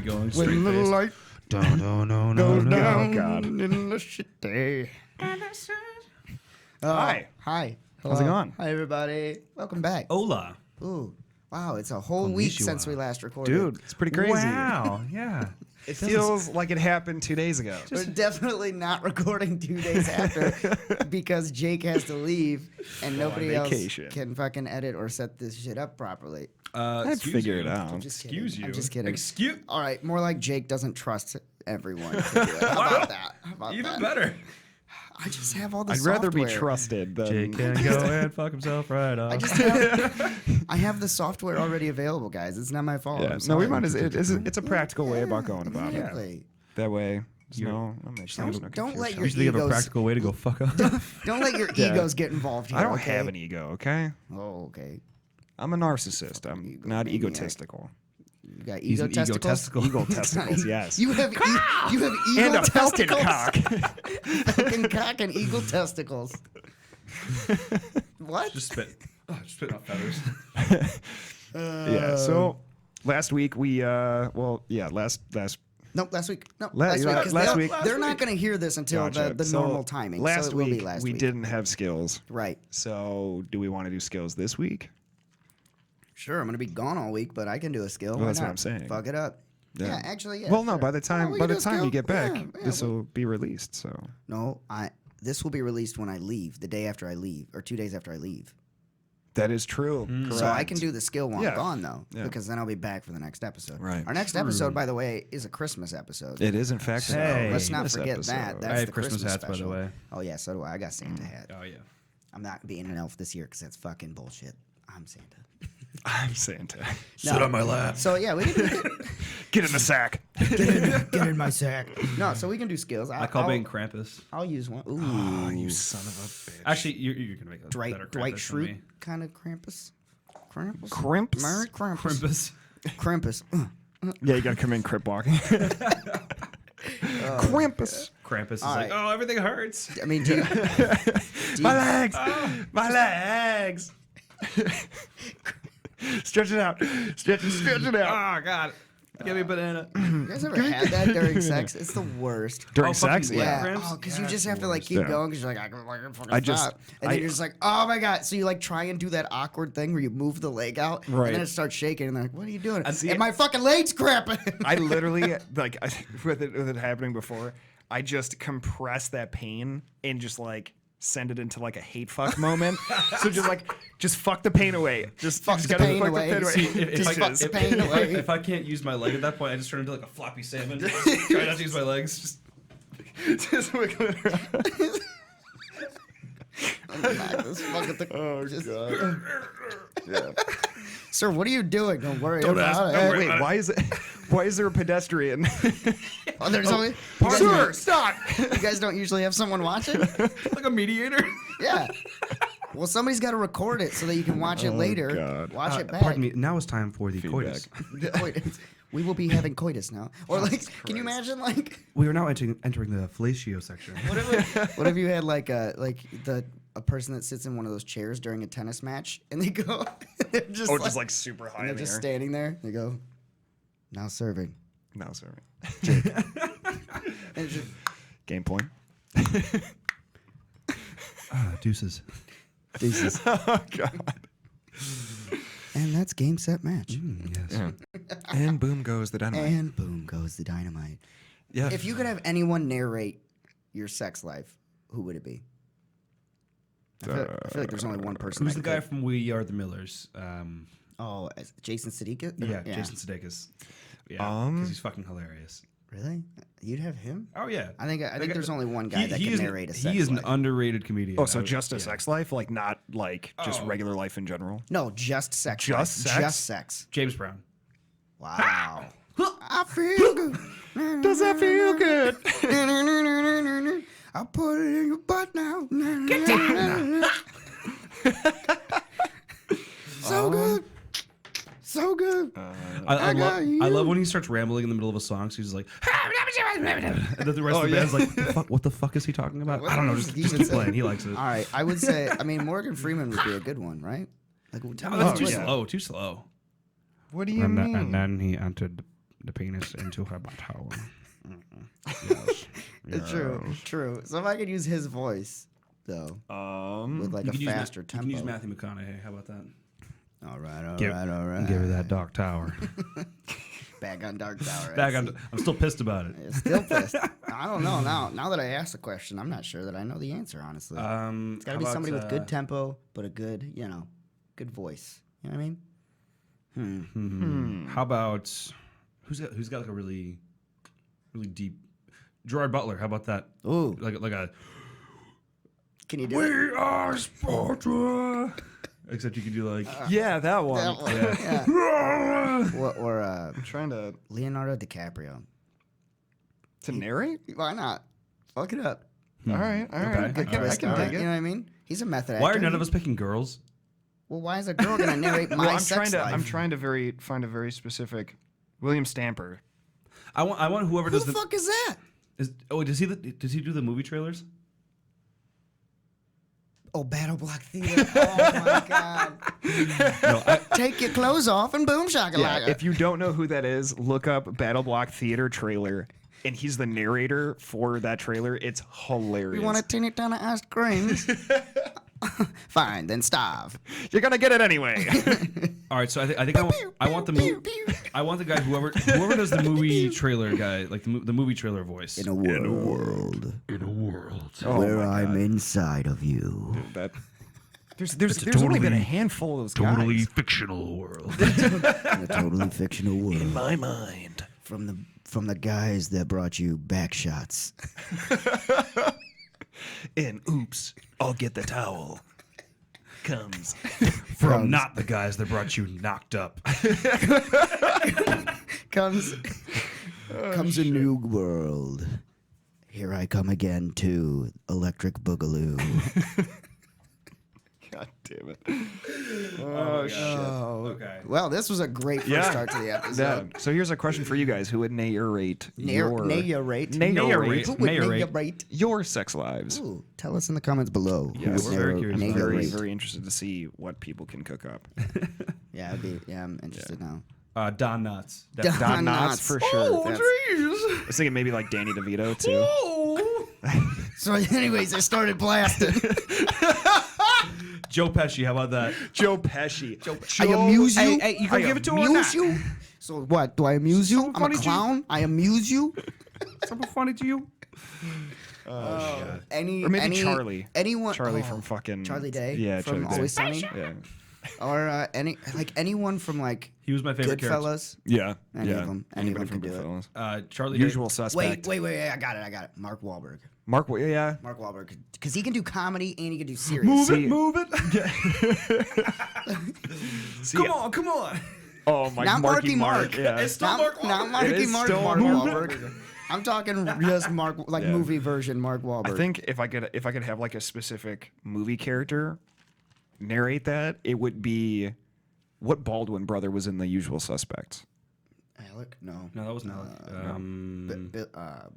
going. When the light goes down in the city. Hi. Hi. How's it going? Hi, everybody. Welcome back. Hola. Ooh. Wow, it's a whole week Konnichiwa. since we last recorded. Dude, it's pretty crazy. Wow. Yeah. It feels like it happened 2 days ago. We're definitely not recording 2 days after because Jake has to leave and nobody else vacation. can fucking edit or set this shit up properly. I'd figure it out. I'm just Excuse kidding. you. I'm just kidding. Excuse. All right, more like Jake doesn't trust everyone to do it. How about that? How about Even that? better. I just have all the I'd software. rather be trusted than... Jake can go and fuck himself right off. I have the software already available, guys. It's not my fault. Yeah. I'm No, we sorry. might as... It's a practical way about going about it. Exactly. That way, no confusion. Don't let your Usually you have a egos. practical way to go fuck up. Don't let your Yeah. egos get involved here. I don't okay? have an ego, okay? Oh, okay. I'm a narcissist. I'm Ego not maniac. egotistical. You got He's ego an testicles. egotistical. Ego testicles, yes. You have you have ego And a falcon testicles. cock. Falcon cock and eagle testicles. What? Just spit. Oh, just spit out feathers. Yeah, so last week we, last Nope, last week. No, Last- last week. 'cause last they'll- week. They're not going to hear this until Gotcha. the So normal timing. Last so it will week be last we week. didn't have skills. Right. So do we want to do skills this week? Sure, I'm going to be gone all week, but I can do a skill. Why that's what not? I'm saying. Fuck it up. Yeah. Yeah, actually, yeah. Well, no. sure. By the time we by can the do a time you skill. get back, Yeah, this will be released. So No, this will be released when I leave, the day after I leave, or 2 days after I leave. that is true. So I can do the skill while Yeah. I'm gone, though, Yeah. because then I'll be back for the next episode. Right. Our next episode, by the way, is a Christmas episode. It is in fact. So Hey. let's not Christmas forget episode. that. That's I have the Christmas hats, by the special. way. Oh, yeah, so do I. I got Santa hat. Oh, yeah. I'm not being an elf this year because that's fucking bullshit. I'm Santa. I'm Santa. Sit on my lap. So, yeah, we can Get in the sack. get in my sack. No, so we can do skills. I call being Krampus. I'll use one. Ooh. Oh, you son of a bitch. Actually, you're going to make a better Dwight Krampus than Schrute me. kind of Krampus. Krampus? Crimps? Merry Krampus. Krampus. Krampus. Yeah, you gotta come in crip walking. Krampus. Krampus is All like, right. oh, everything hurts. I mean, do you, My legs. My legs. Stretch it out. Stretch it out. Oh, God. Give me a banana. you guys ever had that during sex? It's the worst. During Oh, fucking sex, yeah. yeah. Yeah, Cramps? because you Yeah, just it's have the to like worst. keep Yeah. going because you're like, I can fucking I just- stop. And then you're just like, oh my God. So you like try and do that awkward thing where you move the leg out Right. and then it starts shaking and they're like, what are you doing? see- And my fucking leg's cramping. I literally like with it happening before. I just compress that pain and just like send it into like a hate fuck moment. So just fuck the pain away. Just Fuck just the gotta pain fuck away. the pain away. See, if Just I- fuck the pain away. If I can't use my leg at that point, I just turn into like a floppy salmon. Try not to use my legs. Just just wiggle it around. Oh, God. Yeah. Sir, what are you doing? Don't worry about it. Wait, why is there a pedestrian? Oh, there's only Sir, stop! You guys don't usually have someone watching? like a mediator. Yeah. Well, somebody's got to record it so that you can watch it later. God. Watch it back. Pardon me. Now it's time for the coitus. Coitus. We will be having coitus now. Or like, can you imagine like We are now entering the fellatio section. what if you had like a person that sits in one of those chairs during a tennis match and they go they're just Oh, just like super high and they're in the just air. standing there. They go, now serving. No, sorry. And it's just, Game point. Deuces. deuces. Oh God. And that's game set match. Yes. Yeah. And boom goes the dynamite. And boom goes the dynamite. Yeah. If you could have anyone narrate your sex life, who would it be? I feel like there's only one person. Who's that the guy could. from We Are the Millers? Oh, Jason Sudeikis? Yeah, Jason Sudeikis. Yeah, because he's fucking hilarious. Really? You'd have him? Oh yeah, I think there's only one guy that he can is narrate a sex He is an life. underrated comedian. Oh, so I would- just a yeah. sex life, like not like just Oh. regular life in general. No, just sex. Just life. sex? Just sex. James Brown. Wow. I feel good. Does that feel good? I'll put it in your butt now. Get down. So good. So good. I got you. love when he starts rambling in the middle of a song. So he's like, and then the rest of the band's like, what the fuck is he talking about? I don't know. Just keep playing. He likes it. All right. I would say, Morgan Freeman would be a good one, right? Like, tell me Oh, that's what's too it. slow. Too slow. What do you mean? And then he entered the penis into her butthole. Yes. True. So if I could use his voice, though, with like You a can use faster You tempo. can use Matthew McConaughey. How about that? All right. Give her that Dark Tower. Back on Dark Tower. I'm still pissed about it. Still pissed. I don't know now that I asked the question, I'm not sure that I know the answer, honestly. It's got to be somebody with good tempo, but a good, good voice. You know what I mean? How about who's got like a really deep Gerard Butler? How about that? Ooh. Like a Can you do it? We are Sparta. Except you can do like Yeah, that one. That one. Yeah. Or I'm trying to Leonardo DiCaprio. narrate. Why not? Fuck it up. All right. Okay. Good I twist can on it, dig you it. know what I mean? He's a method actor. why are none of us picking girls? Well, why is a girl going to narrate my I'm sex trying to. life? I'm trying to find a very specific. William Stamper. I want whoever Who does the fuck is that? does he do the movie trailers? Oh, Battle Block Theater. Oh, my God. No, Take your clothes off and boom shakalaka. If you don't know who that is, look up Battle Block Theater trailer, and he's the narrator for that trailer. It's hilarious. You want a teeny tiny ice cream? Fine, then starve. You're gonna get it anyway. all right, so I think I want the movie. I want the guy whoever does the movie trailer guy, like the movie trailer voice. In a world Oh, where I'm inside of you. There's only been a handful of those guys. fictional world. In a totally fictional world. In my mind. From the guys that brought you back shots. And oops, I'll get the towel. Comes. From not the guys that brought you knocked up. Comes a new world. Here I come again to Electric Boogaloo. God damn it. Oh shit. Oh, Okay. well, this was a great first start to the episode. So here's a question for you guys: who would narrate Narrate. narrate Who would Narrate. narrate? your sex lives? Ooh, tell us in the comments below. Who Yes, would we're very curious. I'm narrate? very interested to see what people can cook up. Yeah, I'm interested now. Don Knotts. Don Don Knotts Knotts. for sure. That's- jeez. I was thinking maybe like Danny DeVito too. So, anyways, I started blasting. Joe Pesci. How about that? Joe Pesci. I amuse you. Hey, you gonna I give it to him or amuse not? you. So what? Do I amuse you? I'm a funny to you? clown. I amuse you. Something funny to you? Or Any maybe Charlie. Anyone? Charlie from fucking Charlie Day. Yeah, from Charlie Day. Always Sunny. Yeah. Or anyone from like He was my favorite character. Goodfellas. Yeah. Any yeah. of them. Any of Anybody them from can do it. Goodfellas. Charlie. Usual Suspect. Wait. I got it. Mark Wahlberg. Mark. Yeah. Mark Wahlberg, because he can do comedy and he can do serious. Move it. See, Come on. Oh my. Not Marky Mark. Yeah. It's still Mark Wahlberg. Not Marky It is Mark. still Mark Mark Wahlberg. I'm talking just movie version Mark Wahlberg. I think if I could have like a specific movie character narrate that, it would be what Baldwin brother was in The Usual Suspects. Alec. No. No, that wasn't Alec. But,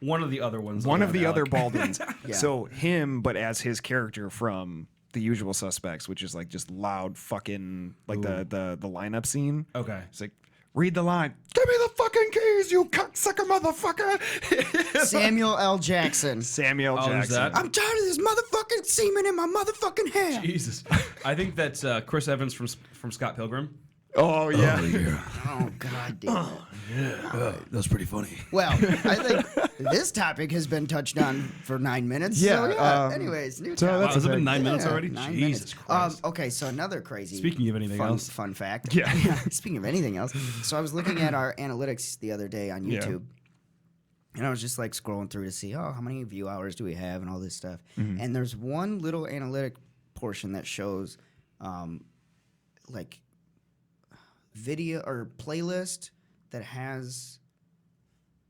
One of the other ones. One of the around other Alec. Baldwins. Yeah. So him, but as his character from The Usual Suspects, which is like just loud fucking like the lineup scene. Okay. It's like, read the line. Give me the fucking keys, you cocksucker motherfucker. Samuel L. Jackson. Samuel Oh, there's Jackson. that? I'm tired of this motherfucking semen in my motherfucking hair. Jesus. I think that's Chris Evans from Scott Pilgrim. Oh yeah. Oh God damn it. That's pretty funny. Well, I think this topic has been touched on for 9 minutes. Yeah, So, anyways, new so topic. Wow, that's has it been okay. 9 minutes already? 9 Jesus minutes. Christ. Okay, so another crazy. Speaking of anything else. fun fact. Yeah. Speaking of anything else, so I was looking at our analytics the other day on Yeah. YouTube, and I was just like scrolling through to see, how many view hours do we have and all this stuff. Mm-hmm. And there's one little analytic portion that shows, like, video or playlist that has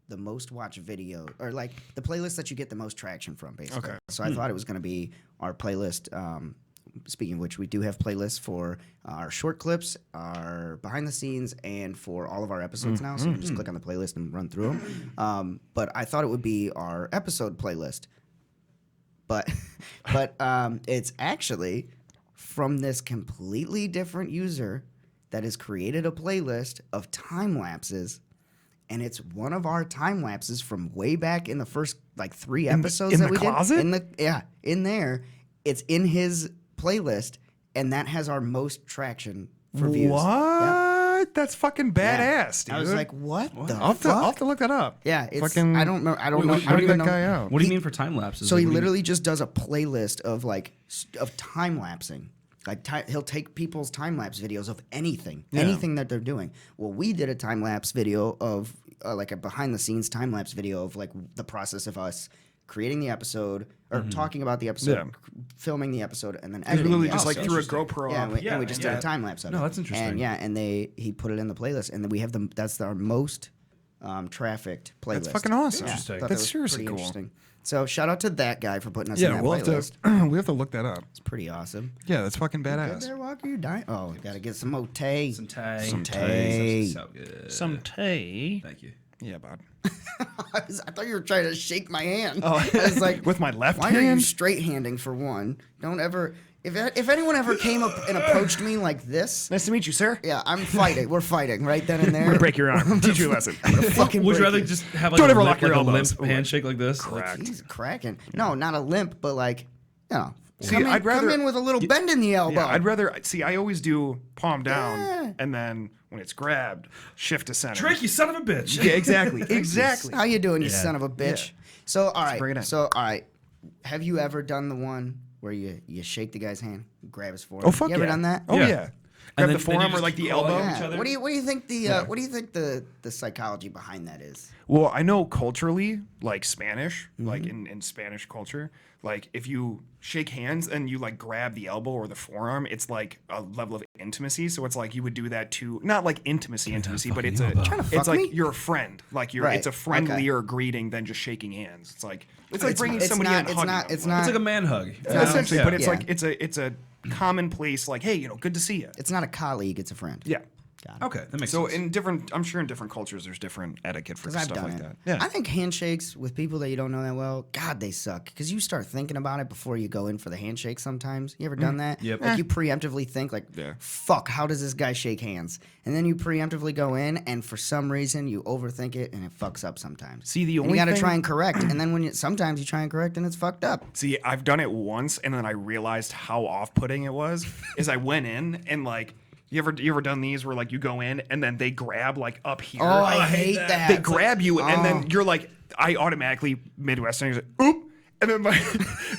the most watched video, or like the playlist that you get the most traction from, basically. Okay. So I thought it was going to be our playlist. Speaking of which, we do have playlists for our short clips, our behind the scenes, and for all of our episodes now. So you can just click on the playlist and run through them. But I thought it would be our episode playlist. But it's actually from this completely different user that has created a playlist of time lapses, and it's one of our time lapses from way back in the first like 3 episodes that we closet? did. In there, it's in his playlist, and that has our most traction for views. What? Yeah. That's fucking badass, dude. I was like, what the I'll have to look that up. Yeah, it's fucking, I don't know. I don't know. Wait, I don't even that know. guy out. What do you mean for time lapses? So Like, he what do you- literally just does a playlist of like of time lapsing. Like he'll take people's time lapse videos of anything that they're doing. Well, we did a time lapse video of like a behind the scenes time lapse video of like the process of us creating the episode or talking about the episode, filming the episode, and then editing. literally the just like episode. threw a GoPro Yeah, up. and we just did a time lapse of it. No, that's interesting. And he put it in the playlist, and then we have that's our most trafficked playlist. That's fucking awesome. Interesting. Thought that That's was seriously pretty cool. interesting. So shout out to that guy for putting us in Yeah, that we'll playlist. we have to look that up. It's pretty awesome. Yeah, that's fucking Good badass. there, Walker. You dying? Oh, gotta get some more tea. Some tay. Some tay. So good. Some tea. Thank you. Yeah, bud. I thought you were trying to shake my hand. Oh. I was like, With my left why are you hand? straight handing for one? Don't ever. If anyone ever came up and approached me like this, Nice to meet you, sir. yeah, I'm fighting. We're fighting right then and there. I'm gonna break your arm. Teach you a lesson. Fucking Would you break rather it. just have like Don't a ever limp, lock your like a elbows. limp handshake like this? Correct. He's cracking. No, not a limp, but like, you know, See, come, in, I'd rather- come in with a little bend in the elbow. Yeah, I'd rather see. I always do palm down, Yeah. and then when it's grabbed, shift to center. Drake, you son of a bitch. Yeah, exactly, exactly. How you doing, you Yeah. son of a bitch? So all right, bring it in. so all right. Have you ever done the one where you shake the guy's hand, grab his forearm? Oh fuck You ever yeah. done that? Oh Yeah. yeah. And Grab then- the then you forearm or just like the crawl elbow. on each Yeah. other? What do you think what do you think the psychology behind that is? Well, I know culturally, like Spanish, Mm-hmm. like in Spanish culture, like if you shake hands and you like grab the elbow or the forearm, it's like a level of intimacy. So it's like you would do that to not like intimacy, but it's Trying to fuck it's like me? you're a friend. Like Right, it's a okay. friendlier greeting than just shaking hands. It's like bringing it's somebody not- in and it's hugging not- them. it's Like, not- It's like a man hug. essentially, Yeah. but it's Yeah. like it's a commonplace like, hey, good to see you. It's not a colleague, it's a friend. Yeah. Got it. Okay, that makes So sense. I'm sure in different cultures there's different etiquette for Because I've stuff done like it. that. Yeah. I think handshakes with people that you don't know that well, God, they suck. Because you start thinking about it before you go in for the handshake sometimes. You ever done that? Yep. Like you preemptively think, like, Yeah. fuck, how does this guy shake hands? And then you preemptively go in, and for some reason, you overthink it, and it fucks up sometimes. See, the And only you got to thing- try and correct. And then sometimes you try and correct, and it's fucked up. See, I've done it once, and then I realized how off-putting it was. Is I went in and like, you ever done these where like you go in and then they grab like up here. Oh, I hate that. They grab you, and Oh. then you're like, I automatically Midwestern, like, oop, and then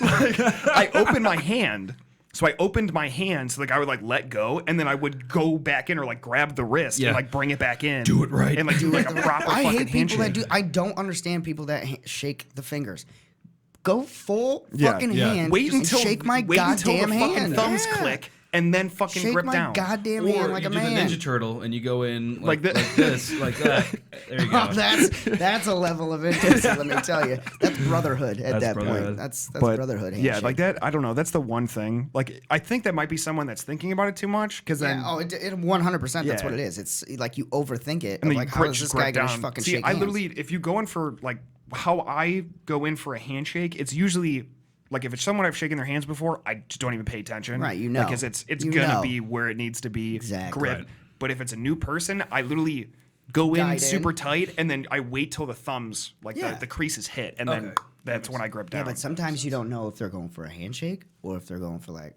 I open my hand. So I opened my hand so like I would like let go, and then I would go back in or like grab the wrist Yeah. and like bring it back in. Do it right. And like do like a proper I fucking hate people that handshake. do. I don't understand people that shake the fingers. Go full Yeah, fucking yeah. hand. Wait just until shake my wait until goddamn the fucking hand. thumbs Yeah. click, and then fucking Shake grip my down. goddamn Or hand like you a do man. the Ninja Turtle and you go in Like like, that. this, like that. There you go. Oh, that's a level of intimacy. Let me tell you, that's brotherhood at That's that brotherhood. point. That's But, brotherhood. Yeah, Handshake. like that. I don't know. That's the one thing. Like, I think that might be someone that's thinking about it too much. Because then, Yeah, it 100%. That's Yeah. what it is. It's like you overthink it. and Of then like, you how is this guy gonna fucking See, shake I hands? literally, if you go in for like how I go in for a handshake, it's usually like if it's someone I've shaken their hands before, I just don't even pay attention. Right, you know. because it's You gonna know. be where it needs to be. Exactly. Grip. Right. But if it's a new person, I literally go in Guide super in. tight, and then I wait till the thumbs like Yeah. the creases hit, and then Okay. that's when I grip down. Yeah, but sometimes you don't know if they're going for a handshake or if they're going for like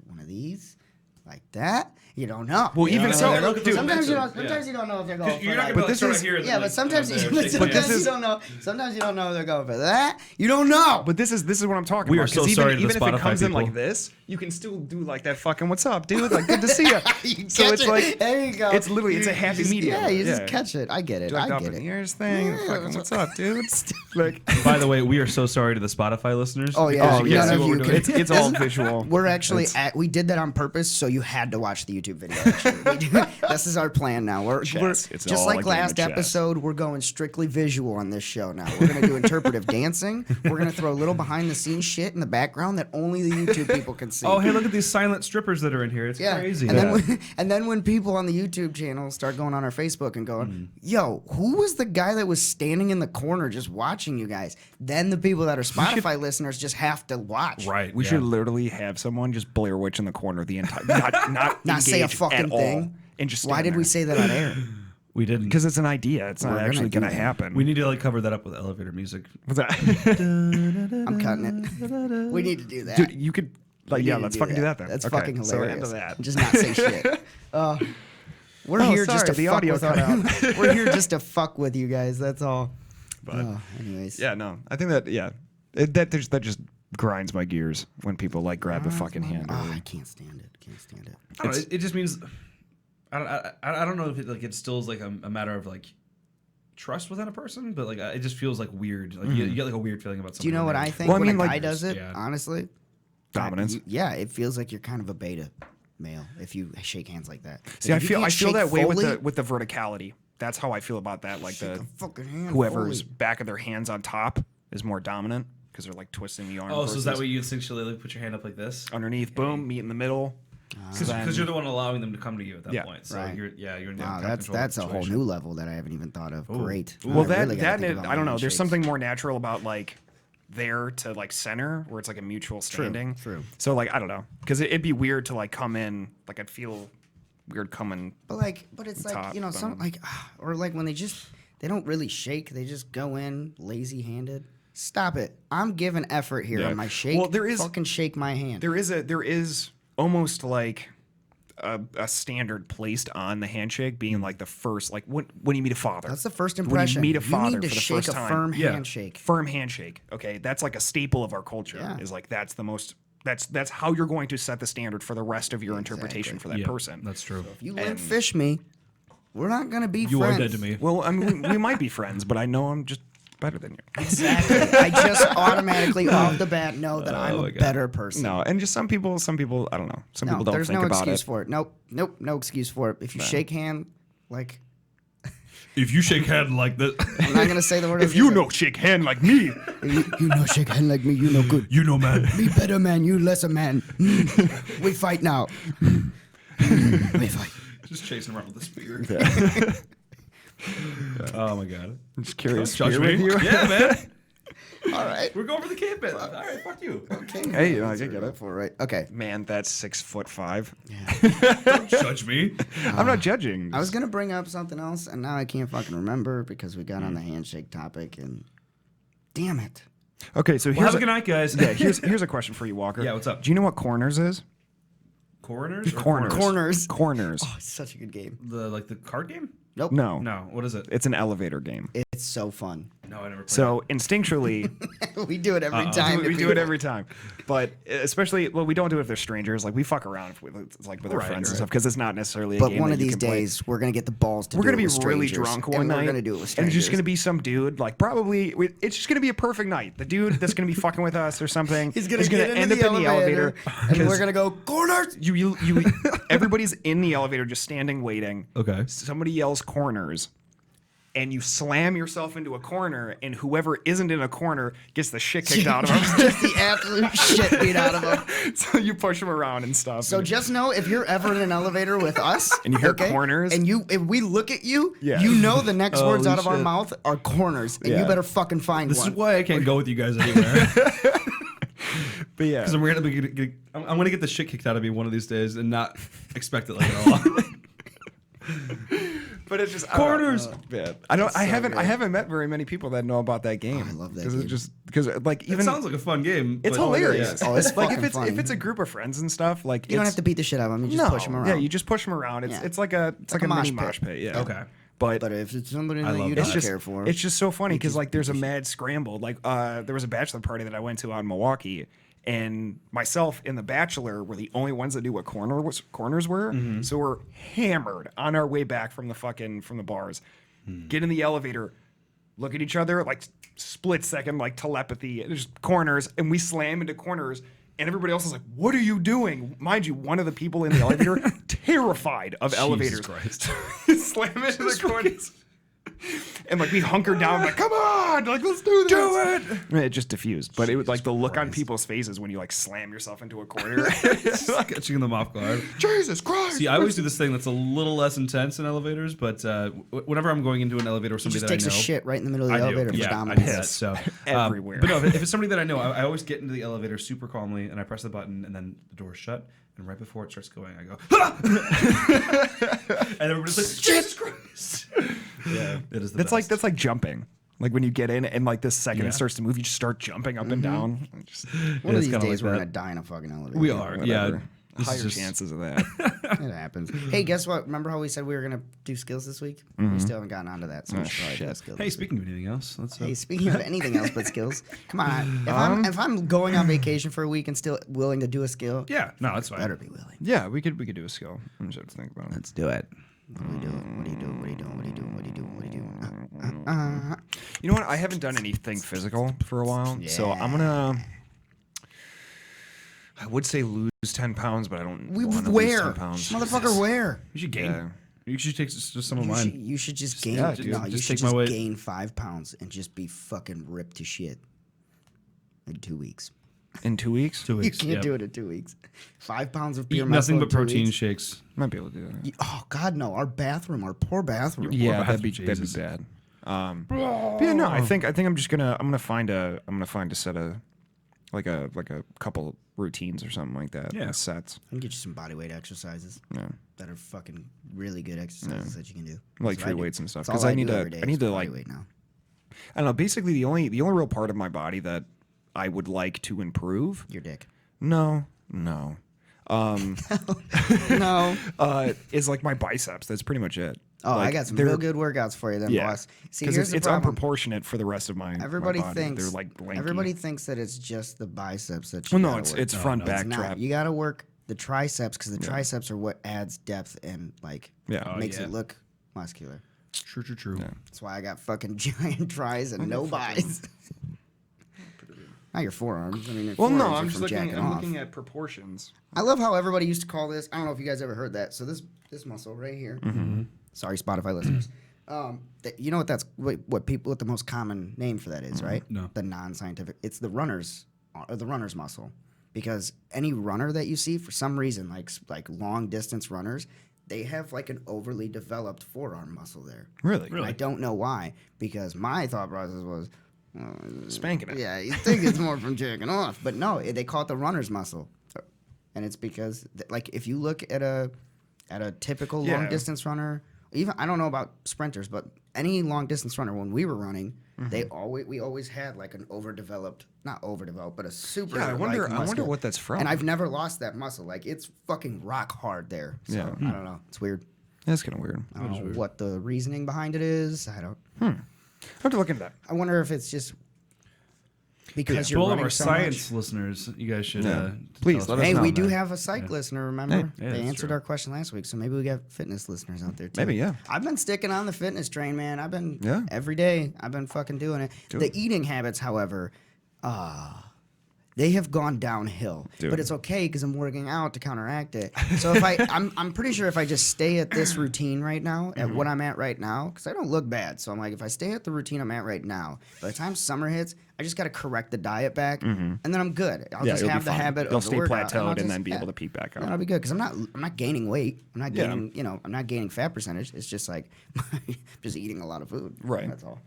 one of these, like that. You don't know. Well, You even know? so, they're looking for dude, Sometimes you momentum. don't. Sometimes Yeah. you don't know if they're going. 'Cause For you're not like, gonna be But like, this start is- here and yeah, then, but like, sometimes there, you, shake sometimes hands. you don't know. Sometimes you don't know if they're going for that. You don't know. But this is what I'm talking We about. are so 'cause even, sorry to the even if it Spotify comes in people. like this, you can still do like that fucking "What's up, dude?" Like good to see you. You So catch it's it. like There you go. It's literally it's a You happy just- medium. Yeah, you just catch it. I get it. Like I up get in it. the ears thing. Yeah, Fucking, that's what's up, dude? Like By the way, we are so sorry to the Spotify listeners. Oh yeah. Oh, yeah. None See of what you we're doing? can. It's all visual. We're actually we did that on purpose, so you had to watch the YouTube video. Actually. This is our plan now. We're Chess. It's just all like a game of last chess. episode. We're going strictly visual on this show now. We're gonna do interpretive dancing. We're gonna throw a little behind the scenes shit in the background that only the YouTube people can see. Oh, hey, look at these silent strippers that are in here. It's Yeah, crazy. and then when people on the YouTube channel start going on our Facebook and going, "Yo, who was the guy that was standing in the corner just watching you guys?" Then the people that are Spotify listeners just have to watch. Right. we yeah. should literally have someone just Blair Witch in the corner the entire not Not say a engage fucking at all. thing. and just Why did we say that on air? We didn't. Because it's an idea. It's not We're actually gonna going to do that. happen. We need to like cover that up with elevator music. What's that? I'm cutting it. We need to do that. Dude, you could like We yeah, need to let's do fucking do that then. That's Okay, fucking so we're hilarious. into that. Just not say shit. We're Oh, here just sorry, to the fuck audio with cut out. We're here just to fuck with you guys. That's all. But Anyways. yeah, no, I think that that just grinds my gears when people like grab the fucking hand. I can't stand it. Can't stand it. I don't know, it just means I don't know if it still is like a matter of like trust within a person, but like it just feels like weird. Like you get like a weird feeling about something. Do you know what I think Well, I when mean, a guy like- does it? Yeah. Honestly, Dominance. Yeah, it feels like you're kind of a beta male if you shake hands like that. See, Like, I if you feel can't shake that way fully, with the verticality. That's how I feel about that. Like shake the a fucking hand whoever's fully. back of their hands on top is more dominant because they're like twisting the arm. Oh, so is that versus way you instinctually like put your hand up like this? underneath? Boom, meet in the middle. Because you're the one allowing them to come to you at that Yeah. point. So Right. you're in the Wow, kind of control that's a whole situation. new level that I haven't even thought of. Great. Well, I really gotta that think about I my don't know. There's handshakes. something more natural about like there to like center where it's like a mutual standing. true. So like I don't know because it'd be weird to like come in like I'd feel weird coming. But it's like top, some boom. like or like when they don't really shake. They just go in lazy-handed. Stop it! I'm giving effort here Yeah. on my shake. Well, there is- fucking shake my hand. There is almost like a standard placed on the handshake being like the first like when you meet a father. That's the first When impression. you meet a father need to for the shake first a time. firm Yeah. handshake. Firm handshake. Okay, that's like a staple of our culture. Yeah. Is like that's the most. That's how you're going to set the standard for the rest of your interpretation for that Yeah, person. that's true. If you limp fish me, we're not gonna be You friends. are dead to me. Well, I mean, we might be friends, but I know I'm just better than you. Exactly. I just automatically off the bat know that I'm my a God. better person. No, and just some people, I don't know. Some No, people don't there's think no about excuse it. for it. Nope, no excuse for it. If you shake hand, like If you shake hand like this, I'm not gonna say the word. If you know shake hand like me, you know, shake hand like me. You know good. you know, man. Me better man. You lesser man. We fight now. We fight. Just chasing around with a spear. Oh my god. I'm just curious. Judge Spear me? with you? Yeah, man. All right. We're going for the caveman. All right, fuck you. Okay. Hey, I get it. For right. Okay. Man, that's 6'5". Don't judge me. I'm not judging. I was gonna bring up something else, and now I can't fucking remember because we got on the handshake topic, and damn it. Okay, so Well, here's have a good night, guys. yeah, here's a question for you, Walker. Yeah, what's up? Do you know what corners is? Coroners? Or Corners. Corners. Corners. Oh, it's such a good game. Like the card game? Nope. No, No. What is it? it's an elevator game. It's so fun. No, I never played So instinctually, We do it every time. we if do it every time. But especially, well, we don't do it if they're strangers. Like we fuck around with like with our Right, friends and right. stuff because it's not necessarily. A But game one that of you these can play. days, we're gonna get the balls to. We're do gonna it be with really strangers, drunk one and night. We're gonna do it with and strangers. it's just gonna be some dude, like probably. It's just gonna be a perfect night. The dude that's gonna be fucking with us or something. He's gonna is get end up into in the elevator. and 'cause we're gonna go corners. You everybody's in the elevator just standing waiting. Okay. Somebody yells corners. And you slam yourself into a corner, and whoever isn't in a corner gets the shit kicked out of them. Just the absolute shit beat out of them. So you push them around and stuff. So and just know if you're ever in an elevator with us And you hear corners? and if we look at you, Yeah. you know the next words Holy out of our shit. mouth are corners, and Yeah. you better fucking find This one. is why I can't go with you guys anywhere. but yeah, Because I'm gonna get the shit kicked out of me one of these days and not expect it like at all. but it's just Corners! I haven't met very many people that know about that game. I love that It's game. just because like It even sounds like a fun game. it's but- hilarious. Oh, it's like fucking if funny. it's a group of friends and stuff, like You don't have to beat the shit out of them. You just push them around. Yeah, you just push them around. It's Yeah. it's like a like a mini mosh mosh pit. Yeah. Okay. But But if it's somebody that love you that. don't it's just care for, it's just so funny because like there's a mad scramble. Like there was a bachelor party that I went to out in Milwaukee, and myself and the bachelor were the only ones that knew what corners were. Mm-hmm. So we're hammered on our way back from the bars. Get in the elevator, look at each other like split second like telepathy. There's corners, and we slam into corners. And everybody else is like, "What are you doing?" Mind you, one of the people in the elevator terrified of elevators. Christ. Slam into the corners. And like we hunkered down, like, come on, like let's do this. Do it. And it just diffused. But it was like the look on people's faces when you like slam yourself into a corner. Catching them off guard. Jesus Christ. See, I always do this thing that's a little less intense in elevators, but whenever I'm going into an elevator with He somebody just that I takes know, a shit right in the middle of the I do. elevator. For Yeah, I dominance. do that. So Everywhere. But no, if it's somebody that I know, I always get into the elevator super calmly, and I press the button, and then the door's shut, and right before it starts going, I go, ah! And everybody's like, Jesus Christ! Yeah, it is the best. that's like jumping. Like when you get in and like this second Yeah. it starts to move, you just start jumping up and down. Just, One of these kinda days like we're that. gonna die in a fucking elevator. We are, yeah. whatever. This is Higher just- chances of that. It happens. Hey, guess what? Remember how we said we were gonna do skills this week? We still haven't gotten onto that. So we should probably do a skill. Hey, this week. speaking of anything else, let's. Hey, speaking of anything else but skills, come on. If I'm going on vacation for a week and still willing to do a skill, yeah, no, that's fine. better be willing. Yeah, we could do a skill. I'm just have to think about it. Let's do it. What are you doing? What are you doing? What are you doing? What are you doing? What are you doing? What are you doing? You know what? I haven't done anything physical for a while, so I'm gonna. I would say lose 10 pounds, but I don't. wanna lose Where? 10 pounds. Motherfucker, where? You should gain. Yeah. You should take just some of You mine. should, you should just gain. yeah, dude, no, you just should take my just weight. gain 5 pounds and just be fucking ripped to shit in 2 weeks. In 2 weeks, 2 You weeks. can't yeah. do it in 2 weeks. 5 pounds of pure Eat muscle nothing in but 2 protein weeks. shakes. might be able to do that. Oh God, no! Our poor bathroom. Yeah, bathroom, that'd be Jesus. bad. But yeah, no, I think I'm just gonna find a set of like a couple routines or something like that. Yeah. Sets. I can get you some body weight exercises Yeah. that are fucking really good exercises that you can do. Like That's what free I do. weights and stuff. That's all Because I need do to every day I need is to body like weight now. I don't know. Basically, the only real part of my body that I would like to improve. Your dick. No. No. Is like my biceps. That's pretty much it. Oh, Like, I got some they're- real good workouts for you, then, Yeah, boss. See, because here's the it's problem. unproportionate for the rest of my. Everybody my body. thinks They're like lanky. everybody thinks that it's just the biceps that you Well, no, gotta it's work. it's front It's back not. trap. You got to work the triceps because the triceps are what adds depth and like Yeah. makes yeah. it look muscular. True. Yeah. That's why I got fucking giant tries and no buys. Not your forearms. I mean, your Well, no, forearms are I'm just from looking. jacking I'm off. looking at proportions. I love how everybody used to call this. I don't know if you guys ever heard that. So this muscle right here. Mm-hmm. Sorry, Spotify listeners. You know what the most common name for that is, right? No. The non-scientific. It's the runner's muscle, because any runner that you see for some reason, like long distance runners, they have like an overly developed forearm muscle there. Really? And I don't know why, because my thought process was, Spanking it. yeah, you think it's more from jacking off, but no, they call it the runner's muscle, and it's because like if you look at a typical Yeah. long distance runner, even I don't know about sprinters, but any long distance runner when we were running, Mm-hmm. we always had like an not overdeveloped, but a super. Yeah, I wonder muscular. what that's from. And I've never lost that muscle. Like it's fucking rock hard there. So Yeah. I don't know. It's weird. That's kind of weird. I don't know what the reasoning behind it is. I don't. I have to look into that. I wonder if it's just because To you're all of running our so science much. listeners, you guys should Yeah. tell Please, us let what- us Hey, know, we do man. have a psych listener, remember? Yeah, They that's answered true. our question last week, so maybe we got fitness listeners out there too. Maybe, yeah. I've been sticking on the fitness train, man. I've been Yeah. every day. I've been fucking doing it. The eating habits, however, they have gone downhill. Dude. But it's okay because I'm working out to counteract it. So if I'm pretty sure if I just stay at this routine right now, at what I'm at right now, because I don't look bad. So I'm like, if I stay at the routine I'm at right now, by the time summer hits, I just got to correct the diet back, and then I'm good. I'll just you'll be have the fine. habit You'll of the stay workout, plateaued I'll and just- then be yeah. able to peak back Yeah, up. that'll be good because I'm not gaining weight. I'm not Yeah. gaining, I'm not gaining fat percentage. It's just like just eating a lot of food. Right. That's all.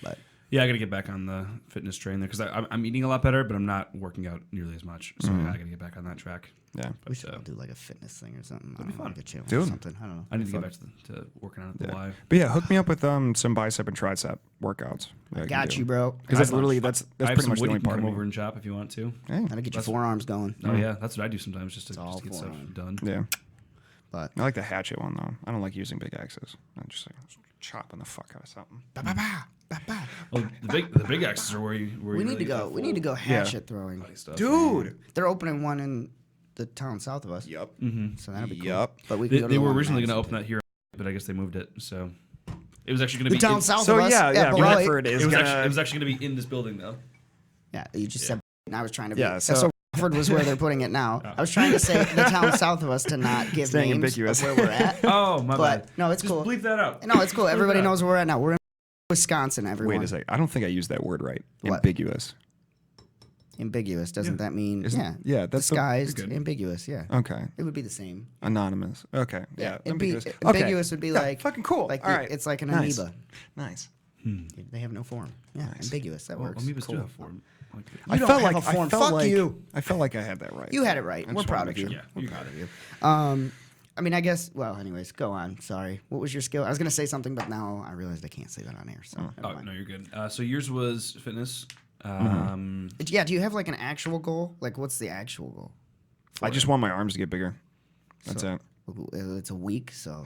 But Yeah, I got to get back on the fitness train there because I'm eating a lot better, but I'm not working out nearly as much. So I got to get back on that track. Yeah. we should But, all do like a fitness thing or something. That'd be fun. Like a challenge Dude. or something. I don't know. I need to get back to working out at the live. But yeah, hook me up with some bicep and tricep workouts. I got you, bro. Because that's literally that's I have pretty some much the wood you only can part of come me. over and chop if you want to. Hey, Gotta get your forearms going. Oh yeah, that's what I do sometimes just to all get stuff forearm. done. yeah. But I like the hatchet one though. I don't like using big axes. I'm just like chopping the fuck out of something. ba, ba, ba, ba, ba. Well, the big axes are where you we really need to get go. that We need to full go hatchet throwing. body stuff. Dude. They're opening one in the town south of us. Yep. So that'll be cool. Yep. But we can go to They the were one in originally going to Madison, open that here, but I guess they moved it. So it was actually going too. to The be town south So of us. yeah, below it. Bradford is It was actually going to be in this building though. Yeah, you just said. And I was trying to. Be, Yeah, so so- Bradford was where they're putting it now. I was trying to say the town south of us to not give Staying names ambiguous. of where we're at. Oh my But bad. no, it's Just cool. bleep that out. No, it's cool. Everybody knows where we're at now. We're in Wisconsin, everyone. Wait a second. I don't think I used that word right. What? Ambiguous. Ambiguous. Doesn't that mean Yeah, that's the- disguised? good. Ambiguous. Yeah. Okay. It would be the same. Anonymous. Okay. Yeah. Ambiguous. Ambiguous would be Yeah, like fucking cool. Like All right. it's like an Nice. amoeba. Nice. They have no form. Yeah, ambiguous. That Well, works. amoebas Cool. do have form. Like, I don't felt have like a form. I felt Fuck like you. I felt like I had that right. You had it right. I We're just proud wanted of to you. make yeah, you Proud got of it. you. I mean, I guess. Well, anyways, go on. Sorry. What was your skill? I was gonna say something, but now I realized I can't say that on air. So. never Oh mind. no, you're good. So yours was fitness. Yeah. Do you have like an actual goal? Like, what's the actual goal? I just want my arms to get bigger. That's it. It's a week, so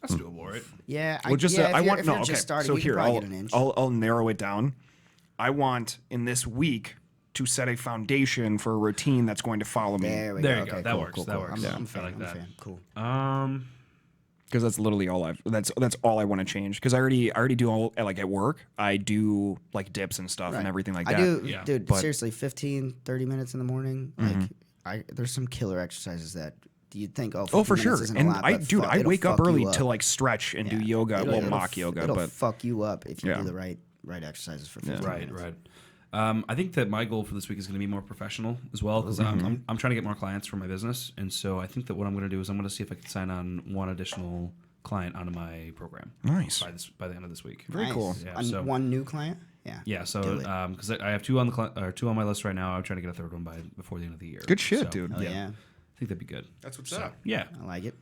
That's doable, right? yeah. Well, just yeah, I want if no. you're Okay, just starting, so you here can probably get an inch. I'll narrow it down. I want in this week to set a foundation for a routine that's going to follow me. There we There go. you go. Okay, That cool, works. Cool, That cool. works. I'm, Yeah. I'm a I fan. like I'm a that. fan. Cool. Because that's literally all that's all I want to change. Because I already do all like at work. I do like dips and stuff and everything like that. I do, Yeah. dude. But- Seriously, 15, 30 minutes in the morning. Like, there's some killer exercises that you'd think, oh, 15 Oh, for sure. minutes isn't a And lot, I, but dude, fuck, I it'll wake up fuck you early up. to like stretch and do Yeah. yoga, It'll- it'll mock f- yoga, It'll but fuck you up if you Yeah. do the right exercises for 15 Right, minutes. right. I think that my goal for this week is going to be more professional as well because I'm trying to get more clients for my business, and so I think that what I'm going to do is I'm going to see if I can sign on one additional client onto my program. Nice. By the end of this week. Very cool. Yeah, On so- one new client. Yeah. Yeah, so Do it. because I have two on my list right now. I'm trying to get a third one before the end of the year. Good shit, So, dude. Oh, yeah. I think that'd be good. That's what's So, yeah. I like it.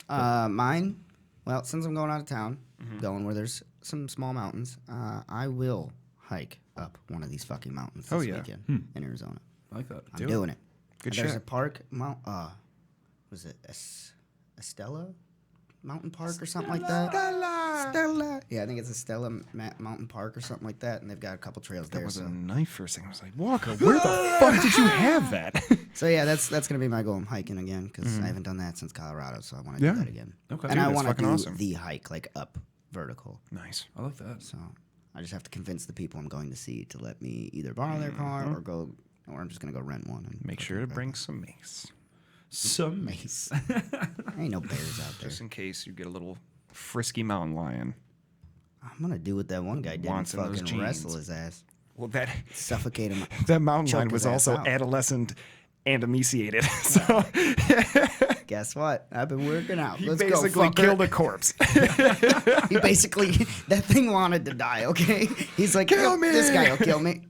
Mine, well, since I'm going out of town, going where there's some small mountains, I will hike up one of these fucking mountains this Oh, yeah. weekend in Arizona. I like that. I'm doing it. Good There's shit. a park, was it Estella Mountain Park or something like that? Stella. Yeah, I think it's Estella Mountain Park or something like that, and they've got a couple trails That there. was So. a knife for a second. I was like, Walker, where the fuck did you have that? So yeah, that's gonna be my goal. I'm hiking again because I haven't done that since Colorado, so I want to Yeah. do that again. Okay. And Dude, I that's want to fucking do awesome. the hike like up vertical. Nice. I like that. So I just have to convince the people I'm going to see to let me either borrow their car or I'm just gonna go rent one. And Make sure to bring some mace. Some mace. Ain't no bears out there. Just in case you get a little frisky mountain lion. I'm gonna do what that one guy did and Wants in those fucking wrestle jeans. his ass, Well, that suffocate him. that mountain Choke lion his was ass also out. adolescent and emaciated. So Guess what? I've been working out. he Let's basically go, fucker. killed a corpse. He basically that thing wanted to die. Okay, he's like, Kill "Yep, me!" This guy will kill me.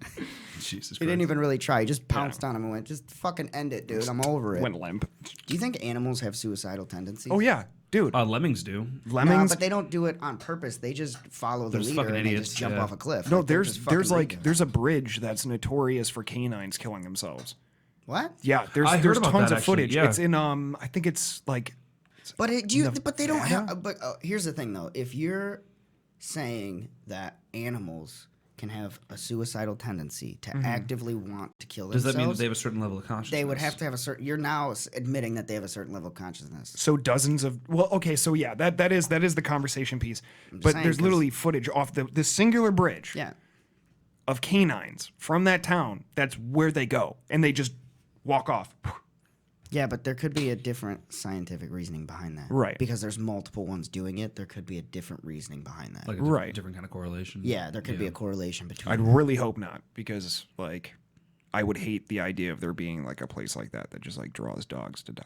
Jesus He didn't Christ. even really try. He just pounced on him and went, "Just fucking end it, dude. I'm over it." Went limp. Do you think animals have suicidal tendencies? Oh yeah, dude. Lemmings do. No, Lemmings. but they don't do it on purpose. They just follow the They're just leader fucking and they idiots, just jump yeah. off a cliff. no, Like, they're there's just fucking like reading. there's a bridge that's notorious for canines killing themselves. What? Yeah, there's I heard there's about tons that, of actually, footage. yeah. It's in I think it's like But but they don't Nevada? have. But here's the thing, though. If you're saying that animals can have a suicidal tendency to actively want to kill Does themselves, that mean that they have a certain level of consciousness? they would have to have a certain. You're now admitting that they have a certain level of consciousness. so dozens of okay, so yeah, that is the conversation piece. But saying, there's 'cause- literally footage off the singular bridge Yeah. of canines from that town. That's where they go, and they just walk off. Yeah, but there could be a different scientific reasoning behind that. Right. Because there's multiple ones doing it. There could be a different reasoning behind that. like a Right. different kind of correlation. Yeah, there could be a correlation between. I'd really hope not, because like I would hate the idea of there being like a place like that just like draws dogs to die.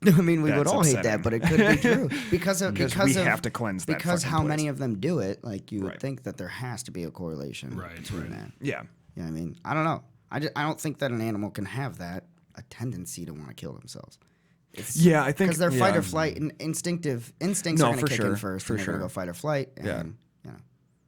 I mean, we would That's all hate upsetting. that, but it could be true because of Because because we of, have to cleanse that because fucking how place. many of them do it. Like you would Right. think that there has to be a correlation Right, between right. that. Yeah. You know what I mean? I don't know. I don't think that an animal can have that a tendency to want to kill themselves. Yeah, I think Because their fight yeah. or flight and instincts No, are going for to kick in sure, first. for and they're sure. going to go fight or flight. And, Yeah. You know.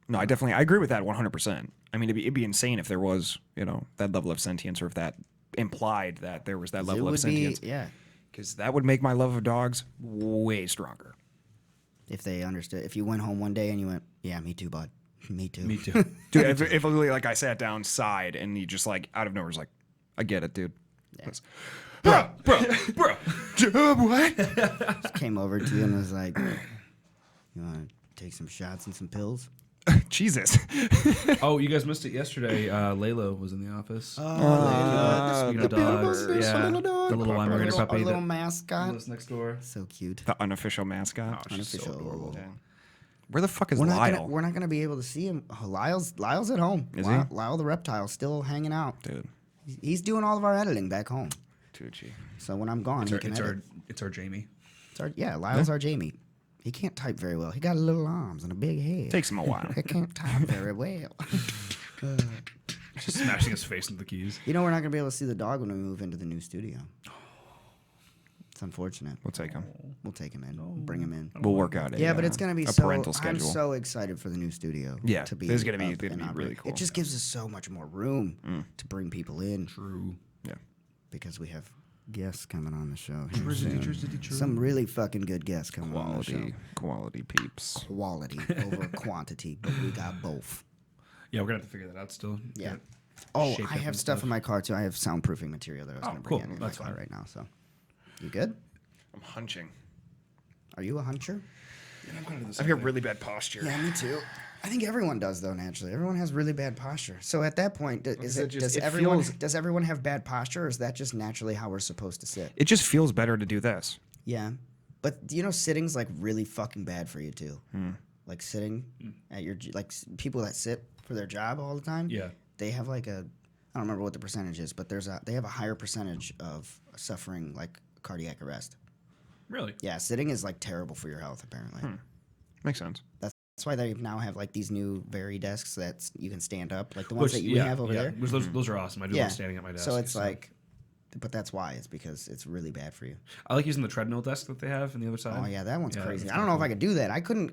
No, I agree with that 100%. I mean, it'd be insane if there was, that level of sentience, or if that implied that there was that level It of would be, sentience. yeah. Because that would make my love of dogs way stronger. If they understood. If you went home one day and you went, yeah, me too, bud. Me too. Me too. Dude, if literally like I sat down, sighed, and he just like out of nowhere was like, I get it, dude. That's- bro. What? Came over to you and was like, you want to take some shots and some pills? Jesus. Oh, you guys missed it yesterday. Layla was in the office. Speaking of dogs, yeah, little dog. the little Weimaraner Our puppy little that mascot. lives next door. So cute. The unofficial mascot. Oh, she's so Unofficial. adorable. Yeah. Where the fuck is We're Lyle? we're not gonna be able to see him. Oh, Lyle's at home. Is Lyle, he? Lyle the reptile still hanging out. Dude. He's doing all of our editing back home. Tucci. So when I'm gone, he can edit. It's our Jamie. Lyle's our Jamie. He can't type very well. He got little arms and a big head. Takes him a while. He can't type very well. Just smashing his face into the keys. You know, we're not gonna be able to see the dog when we move into the new studio. It's unfortunate. We'll take him. We'll take him in. Bring him in. We'll work out Yeah, but it's gonna be a so. parental schedule. I'm so excited for the new studio. Yeah, to be. this is gonna be up really and operating. cool. It just gives us so much more room to bring people in. True. Yeah. Because we have guests coming on the show. True. Some really fucking good guests coming on the show. Quality peeps. Quality over quantity, but we got both. Yeah, we're gonna have to figure that out still. Yeah. Get Oh, shaped I up have and stuff in my car too. I have soundproofing material that I was Oh, going to bring cool. in my That's car fine. right now. So, you good? I'm hunching. Are you a huncher? I've got really bad posture. Yeah, me too. I think everyone does though. Naturally, everyone has really bad posture. So at that point, does everyone have bad posture, or is that just naturally how we're supposed to sit? It just feels better to do this. Yeah, but you know, sitting's like really fucking bad for you too. Like sitting at your people that sit for their job all the time. Yeah. They have like I don't remember what the percentage is, but they have a higher percentage of suffering like cardiac arrest. Really? Yeah, sitting is like terrible for your health apparently. Makes sense. That's why they now have like these new Very desks that you can stand up, like the ones that you have over there. Those are awesome. I do love standing at my desk. So it's like, but that's why it's because it's really bad for you. I like using the treadmill desk that they have on the other side. Oh yeah, that one's crazy. that's I don't know if I could do that. I couldn't.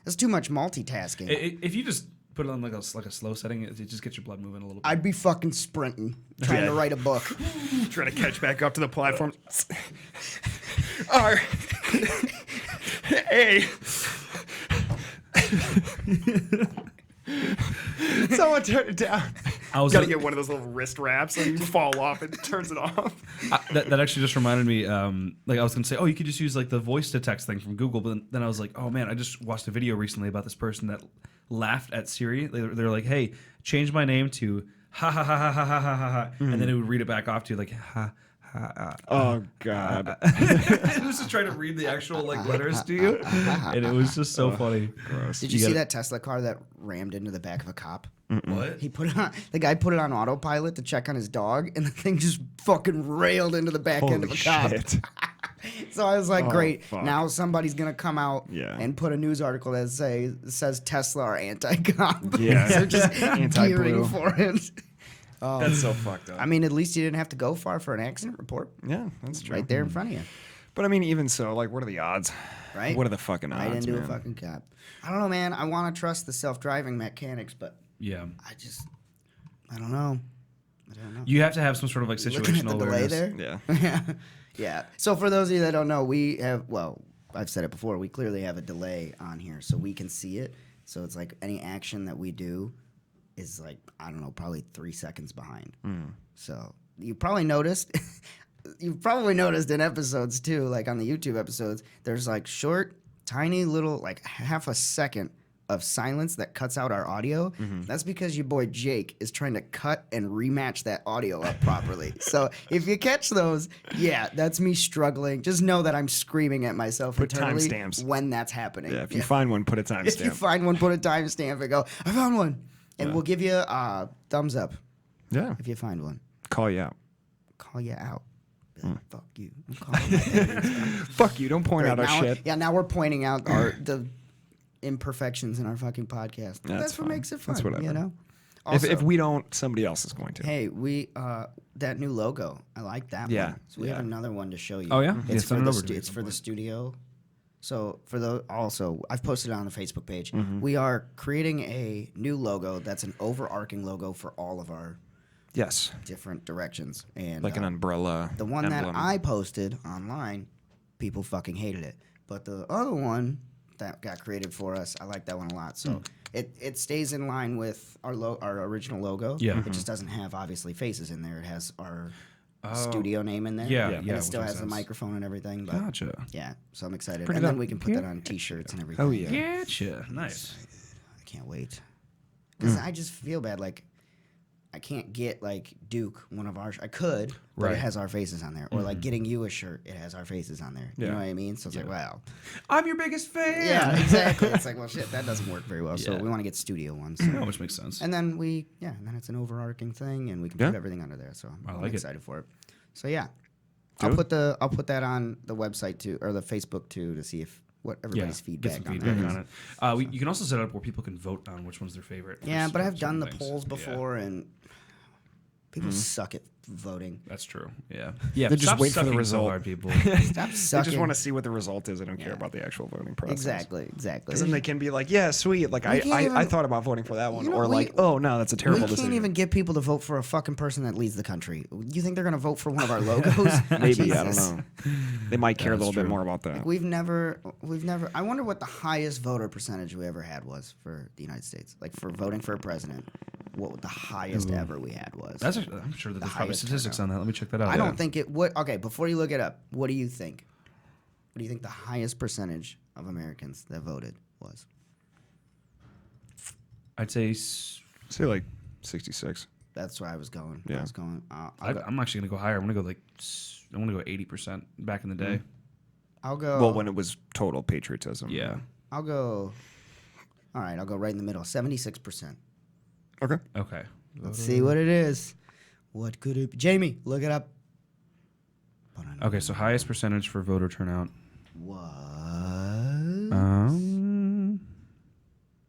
That's too much multitasking. If you just put it on like a slow setting, it just gets your blood moving a little bit. I'd be fucking sprinting, trying to write a book. Trying to catch back up to the platform. R. A. Someone turn it down. I was Gotta get one of those little wrist wraps and you fall off and it turns it off. That actually just reminded me. Like I was gonna say, oh, you could just use like the voice to text thing from Google, but then I was like, oh man, I just watched a video recently about this person that laughed at Siri. They're like, hey, change my name to ha ha ha ha ha ha ha ha, and then it would read it back off to you like ha. Oh God! It was just trying to read the actual like letters to you, and it was just so funny. Gross. Did you see that Tesla car that rammed into the back of a cop? What? The guy put it on autopilot to check on his dog, and the thing just fucking railed into the back end of a cop. Shit. So I was like, great. fuck. Now somebody's gonna come out and put a news article that says Tesla are anti-cop. Yeah. They're just Anti-blue. gearing for it. That's so fucked up. I mean, at least you didn't have to go far for an accident report. Yeah, that's true. Right there in front of you. But I mean, even so, like, what are the odds? Right? What are the fucking odds, Right into man? a fucking cop. I don't know, man. I want to trust the self-driving mechanics, but Yeah. I don't know. You have to have some sort of like Looking at the situational delay awareness. there. Yeah. Yeah. So for those of you that don't know, we have, well, I've said it before, we clearly have a delay on here so we can see it. So it's like any action that we do is like, I don't know, probably 3 seconds behind. So you probably noticed, you've probably noticed in episodes too, like on the YouTube episodes, there's like short, tiny little, like half a second of silence that cuts out our audio. That's because your boy Jake is trying to cut and rematch that audio up properly. So if you catch those, yeah, that's me struggling. Just know that I'm screaming at myself Put internally timestamps. when that's happening. Yeah, if you find one, put a If you timestamp. find one, put a timestamp and go, I found one. And we'll give you a thumbs up Yeah. if you find one. Call you out. Call you out. Be like, fuck you. I'm calling you out. Fuck you. Don't point out our now, shit. Yeah, now we're pointing out the imperfections in our fucking podcast. That's what fine. makes it fun. That's whatever. You know? If we don't, somebody else is going to. Hey, we that new logo. I like that Yeah, one. So we have another one to show you. Oh, yeah? Yeah, It's send for it the over to me it's at for some the point. studio. So for the also, I've posted it on the Facebook page. Mm-hmm. We are creating a new logo that's an overarching logo for all of our Yes. different directions. And Like an umbrella. the one emblem. that I posted online, people fucking hated it. But the other one that got created for us, I like that one a lot. So it stays in line with our original logo. Yeah. It just doesn't have obviously faces in there. It has our studio name in there. Yeah, And yeah, it still which has makes the sense. microphone and everything. But Gotcha. yeah, so I'm excited. Pretty and then dope. we can put that on T-shirts and everything. Oh, yeah. Gotcha. Nice. I can't wait. Because I just feel bad. Like, I can't get like Duke one of our. I could, but Right. it has our faces on there. Or like getting you a shirt, it has our faces on there. You Yeah. know what I mean? So it's like, wow. I'm your biggest fan. Yeah, exactly. It's like, well, shit, that doesn't work very well. So Yeah. we want to get studio ones. No, which makes sense. And then and then it's an overarching thing, and we can Yeah. put everything under there. So I'm like it. excited for it. So yeah, Do I'll it. put that on the website too, or the Facebook too, to see if what everybody's Get feedback some on feedback that on is. it. You can also set it up where people can vote on which one's their favorite. for Yeah, but I've certain done the things. polls Yeah, before, and people suck at voting. that's true. Yeah. Yeah. They just stop wait for the sucking so result. hard, people. Stop They sucking. just want to see what the result is. They don't care Yeah. about the actual voting process. Exactly. Because then they can be like, yeah, sweet. Like, We can't I even- thought about voting for that one. You know, or we- like, oh, no, that's a We terrible can't decision. even get people to vote for a fucking person that leads the country. You think they're gonna vote for one of our logos? Maybe, I don't Jesus. know. They might care a That's little bit true. more about that. Like we've never. I wonder what the highest voter percentage we ever had was for the United States. Like for voting for a president, what the highest ever we had was. I'm sure that there's probably highest statistics turnout. on that. Let me check that out. I don't think it would. Okay, before you look it up, what do you think? What do you think the highest percentage of Americans that voted was? I'd say Say like 66. That's where I was going. Yeah. I was going. I'll go. I'm actually gonna go higher. I'm gonna go like I want to go 80% back in the day. I'll go. Well, when it was total patriotism. Yeah. I'll go. All right, I'll go right in the middle. 76%. Okay. Okay. Let's see what it is. What could it be? Jamie, look it up. Okay, so highest percentage for voter turnout. What?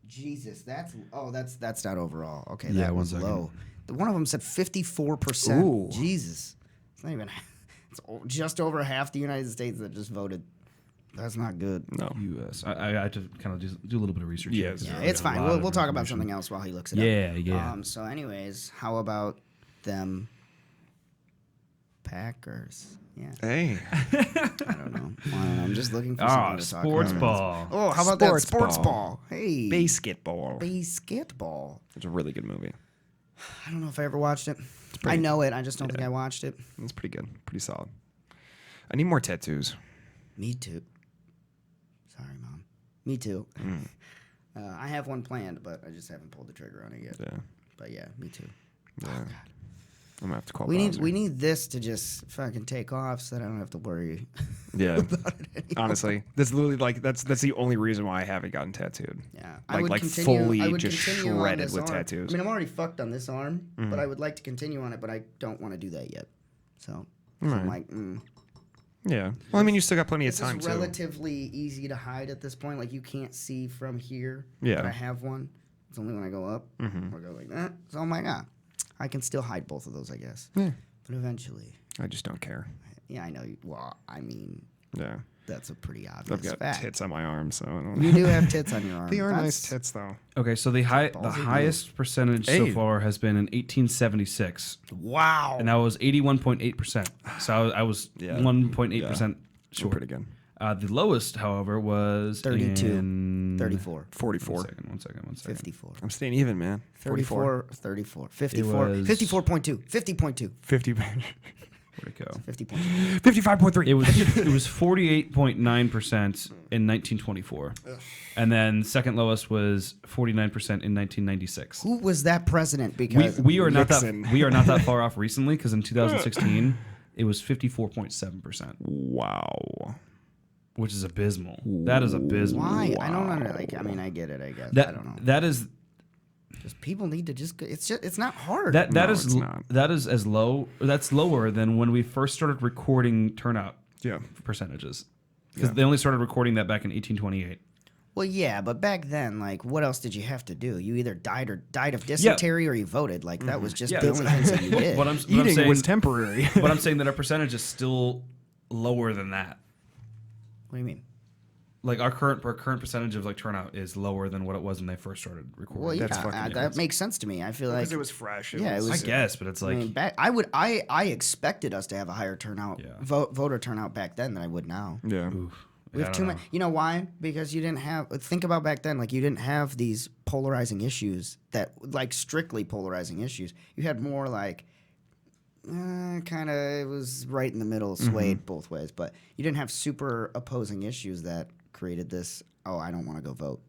Jesus, that's not overall. Okay, Yeah, that one was second. low. One of them said 54%. Ooh. Jesus, it's not even. It's just over half the United States that just voted. That's not good. No. U.S. I had to kind of do a little bit of research. here, Yeah, 'cause Yeah, there's it's a fine. lot of We'll talk about information. something else while he looks it Yeah, up. yeah. So, anyways, how about them Packers? Yeah, Hey. I don't know. I'm just looking for Ah, something to talk sports about. ball. Oh, how about that Sports sports ball. ball? Hey, Basketball. basketball. It's a really good movie. I don't know if I ever watched it. pretty- I know it. I just don't think I watched it. It's pretty good. Pretty solid. I need more tattoos. Me too. Sorry, Mom. Me too. I have one planned, but I just haven't pulled the trigger on it yet. Yeah. But yeah, me too. Yeah. I'm gonna have to call. We Bowser. need this to just fucking take off so that I don't have to worry. Yeah. about it anymore. Honestly, that's literally like that's the only reason why I haven't gotten tattooed. Yeah, Like I fully would just continue on shredded this with arm. tattoos. I mean, I'm already fucked on this arm, but I would like to continue on it, but I don't want to do that yet. So I'm like, Yeah. Well, I mean, you still got plenty of this time is too. relatively easy to hide at this point. Like you can't see from here. Yeah. But I have one. It's only when I go up or go like that. So I'm like, I can still hide both of those, I guess. Yeah. But eventually, I just don't care. yeah, I know. Well, I mean, Yeah. that's a pretty I've obvious got fact. tits on my arm, so I don't You do have tits on your arm. They are That's- nice tits, though. Okay, so the ballsy highest percentage so Hey. far has been in 1876, Wow. and that was 81.8%. So I was Yeah. 1.8% You're short. pretty good. The lowest, however, was 32, in 34, 44. One second. 54. I'm staying even, man. 34, 34, 54, was- 54.2, 50.2, 50. Where'd it go? 50.2. 55.3. It was 48.9% in 1924, and then second lowest was 49% in 1996. Who was that president? Because We are not Nixon. that far off recently because in 2016 it was 54.7%, Wow. which is abysmal. That is abysmal. why? I don't know. Like, I mean, I get it. I guess. That I don't know. that is Just people need to just. It's not hard. that No, is it's not. that is as low. That's lower than when we first started recording turnout Yeah. percentages because they only started recording that back in 1828. Well, yeah, but back then, like, what else did you have to do? You either died of dysentery or you voted. Like, that was just Yeah, the only things that you did. What I'm Eating saying, was temporary. but I'm saying that our percentage is still lower than that. What do you mean? Like our current percentage of like turnout is lower than what it was when they first started recording. Well, yeah, That's fucking that makes sense to me. I feel like Because it was fresh. Yeah, it I was- guess, but it's I like mean, I expected us to have a higher turnout, Yeah. voter turnout back then than I would now. Yeah. We have too many. You know why? Because you didn't have. Think about back then. Like you didn't have these polarizing issues that, like, strictly polarizing issues. You had more like, kind of. It was right in the middle, swayed both ways. But you didn't have super opposing issues that created this. Oh, I don't want to go vote,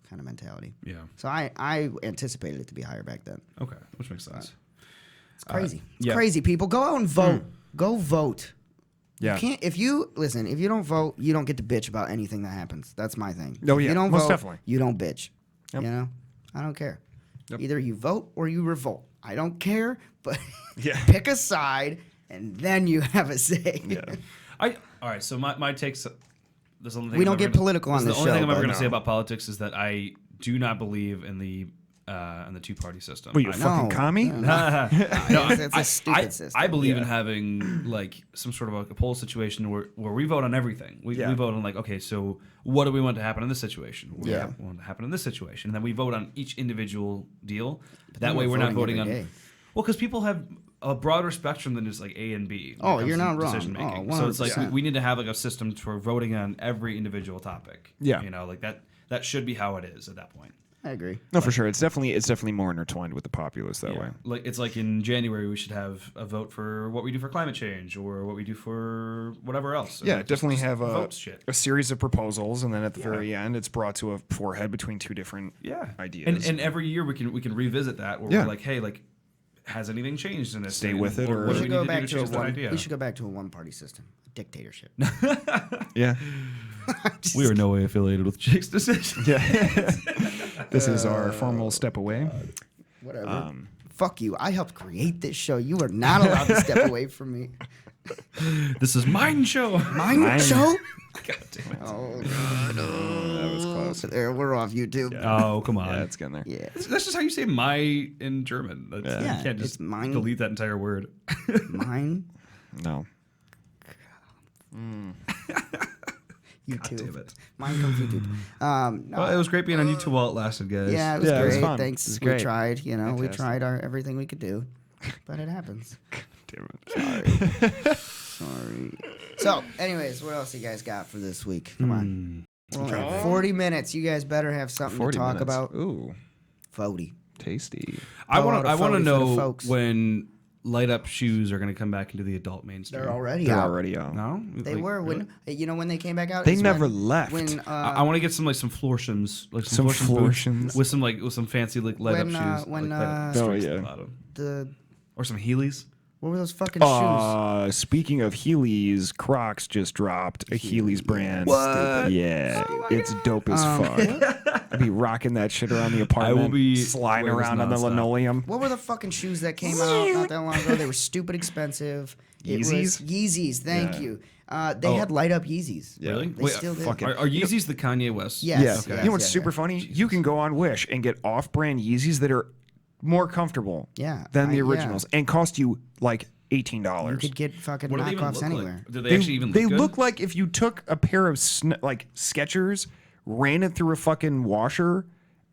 kind of mentality. Yeah. So I anticipated it to be higher back then. Okay, which makes sense. It's crazy. It's yeah. crazy, people. Go out and vote. Go vote. Yeah. You can't, if you don't vote, you don't get to bitch about anything that happens. That's my thing. Oh, If yeah, you don't most vote, definitely. you don't bitch. Yep. You know? I don't care. Yep. Either you vote or you revolt. I don't care, but Yeah. pick a side and then you have a say. Yeah. All right. So my takes. This only thing We I'm don't ever get gonna- political on this this is the only show, thing I'm ever but going to say no. about politics is that I do not believe in the two-party system. What, you I- fucking No. commie? No, It's a stupid system. I believe in having like some sort of like a poll situation where we vote on everything. We vote on like, okay, so what do we want to happen in this situation? What do we want to happen in this situation? And then we vote on each individual deal. That way we're not voting on. every day. Well, because people have a broader spectrum than just like A and B. when Oh, it comes you're to not wrong. Decision making. Oh, So it's like 100%. we need to have like a system for voting on every individual topic. Yeah. You know, like that should be how it is at that point. I agree. No, for sure. It's definitely more intertwined with the populace that way. Like it's like in January we should have a vote for what we do for climate change or what we do for whatever else. Yeah, Just definitely have vote shit. a series of proposals, and then at the very end, it's brought to a forehead between two different ideas. And every year we can revisit that where we're like, hey, like, has anything changed in this? Stay thing? with it, or- what We do should we go need to do back to to a change that one. idea? We should go back to a one-party system, a dictatorship. Yeah. We are no way affiliated with Jake's decision. Yeah. This is our formal step away. Whatever. Fuck you. I helped create this show. You are not allowed to step away from me. This is mine show. Mine show? God damn it. Oh, That was close. there. We're off YouTube. Oh, come on. Yeah, it's getting there. Yeah. That's just how you say my in German. Yeah, You can't just it's mine. delete that entire word. Mine. No. YouTube. damn it. Mine comes YouTube. No. Well, it was great being on YouTube while it lasted, guys. Yeah, it was Yeah, it great. was fun. Thanks. It was We great. tried. We Fantastic. tried everything we could do, but it happens. Damn it. Sorry. So, anyways, what else you guys got for this week? Come on. We're only at 40 minutes. You guys better have something to 40 talk minutes. about. Ooh, 40. tasty. I Go want out a to photo for the know folks. when light up shoes are going to come back into the adult mainstream. They're already They're out. already out. No, They Like, were really? when they came back out. They is never when- left. When I want to get some florshims, like Some boots florshims. with some fancy like light When, up shoes, when, like, light up uh, Oh, strings at yeah. the bottom. the Or some Heelys. what were those fucking shoes? Speaking of Heelys, Crocs just dropped a Heelys brand. What? Yeah, it's dope as fuck. I'd be rocking that shit around the apartment. will be sliding wearing this around on the nonstop. linoleum. What were the fucking shoes that came out not that long ago? They were stupid expensive. It was Yeezys? Yeezys. Thank Yeah. you. They had light up Yeezys. Yeah. Really? They still do. fuck it. Are Yeezys the Kanye West? Yes. Yeah. yes, You know what's yes, super yes. funny? You can go on Wish and get off-brand Yeezys that are more comfortable Yeah, than the yeah. originals and cost you like $18. You could get fucking What do they even knockoffs look anywhere. like? Do they actually even look They good? look like if you took a pair of like Skechers, ran it through a fucking washer,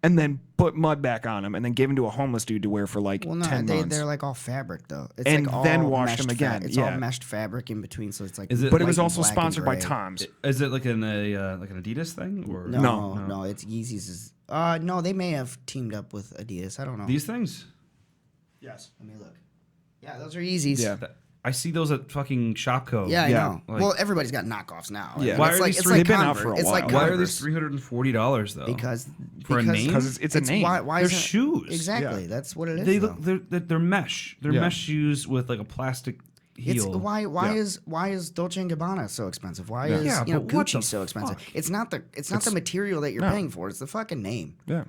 and then put mud back on them, and then gave them to a homeless dude to wear for like Well, no, 10 months. they're like all fabric though. It's And like all then washed meshed them again, It's yeah. all meshed fabric in between, so it's like. Is it but it like was white also and black and sponsored by gray. Tom's. Is it like an Adidas thing or No, it's Yeezys. Is no, they may have teamed up with Adidas. I don't know. these things? Yes. Let me look. Yeah, those are Yeezys. Yeah. I see those at fucking Shopko. Yeah, I Yeah, know. like- Well, everybody's got knockoffs now. Yeah. Why it's are like these it's three- like they've been out Converse. for a It's like while. Why are Converse. these $340 though? Because For a name? Because it's a name. Why They're is it- shoes. Exactly. Yeah. That's what it is. they though. look they're mesh. They're Yeah. mesh shoes with like a plastic It's heel. why Yeah. is Dolce and Gabbana so expensive? Why Yeah. is Yeah, Gucci but what the so expensive? fuck? It's not the material that you're No. paying for. It's the fucking name. Yeah.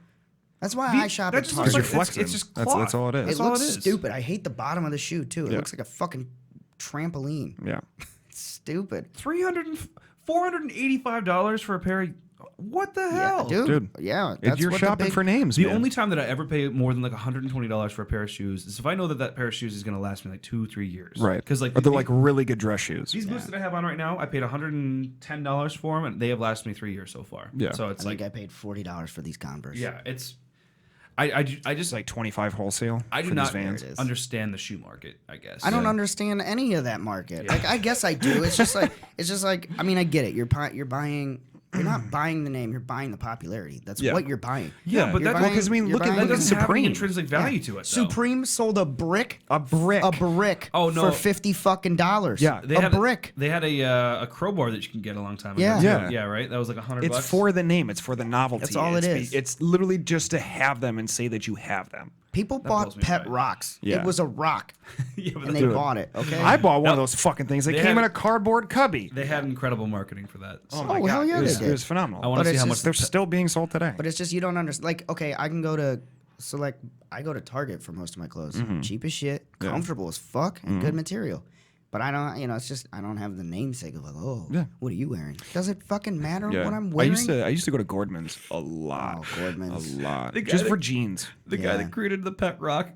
That's why The- I shop that at just Target. Because you're like- flexing. it's just that's cloth. all it is. It That's all looks it is. stupid. I hate the bottom of the shoe too. It Yeah. looks like a fucking trampoline. Yeah. It's stupid. $485 for a pair of what the hell? Yeah, dude. Dude. Yeah, If that's you're what shopping for names, The man. only time that I ever pay more than like $120 for a pair of shoes is if I know that pair of shoes is going to last me like 2-3 years. Right. Because like or they're these- like really good dress shoes. these boots that I have on right now, I paid $110 for them, and they have lasted me 3 years so far. Yeah. So it's I like, think I paid $40 for these Converse. yeah, it's. I just It's like 25 wholesale I do for not these Vans. There it is. understand the shoe market. I guess I don't understand any of that market. Like I guess I do. It's just like I mean I get it. You're buying. You're not buying the name. You're buying the popularity. That's Yeah. what you're buying. Yeah, but You're that- Well, because I mean, you're look at buying- That look at doesn't have any Supreme. intrinsic value to it. Though. Supreme sold a brick. A brick. A brick. Oh, no. For $50 fucking dollars. Yeah, They a had brick. They had a crowbar that you can get a long time ago. Yeah. too. Yeah. yeah, right. That was like $100. It's for the name. It's for the novelty. That's all it is. It's literally just to have them and say that you have them. People That bought blows me pet away. rocks. Yeah. It was a rock, Yeah, but and they Dude. bought it. Okay. I bought one of Nope. those fucking things. They They came had- in a cardboard cubby. they had incredible marketing for that. So Oh my Oh, god, hell yeah, it was, they it did. was phenomenal. I want But to see it's how much just- They're still being sold today. But it's just you don't understand. Like, okay, I can go to I go to Target for most of my clothes. Mm-hmm. Cheap as shit, comfortable as fuck, and good material. But I don't, it's just I don't have the namesake of like, oh, Yeah. what are you wearing? Does it fucking matter yeah. what I'm I wearing? used to go to Gordman's a lot. Oh, Gordman's. A lot. The guy Just that- for jeans. The guy Yeah. that created the pet rock,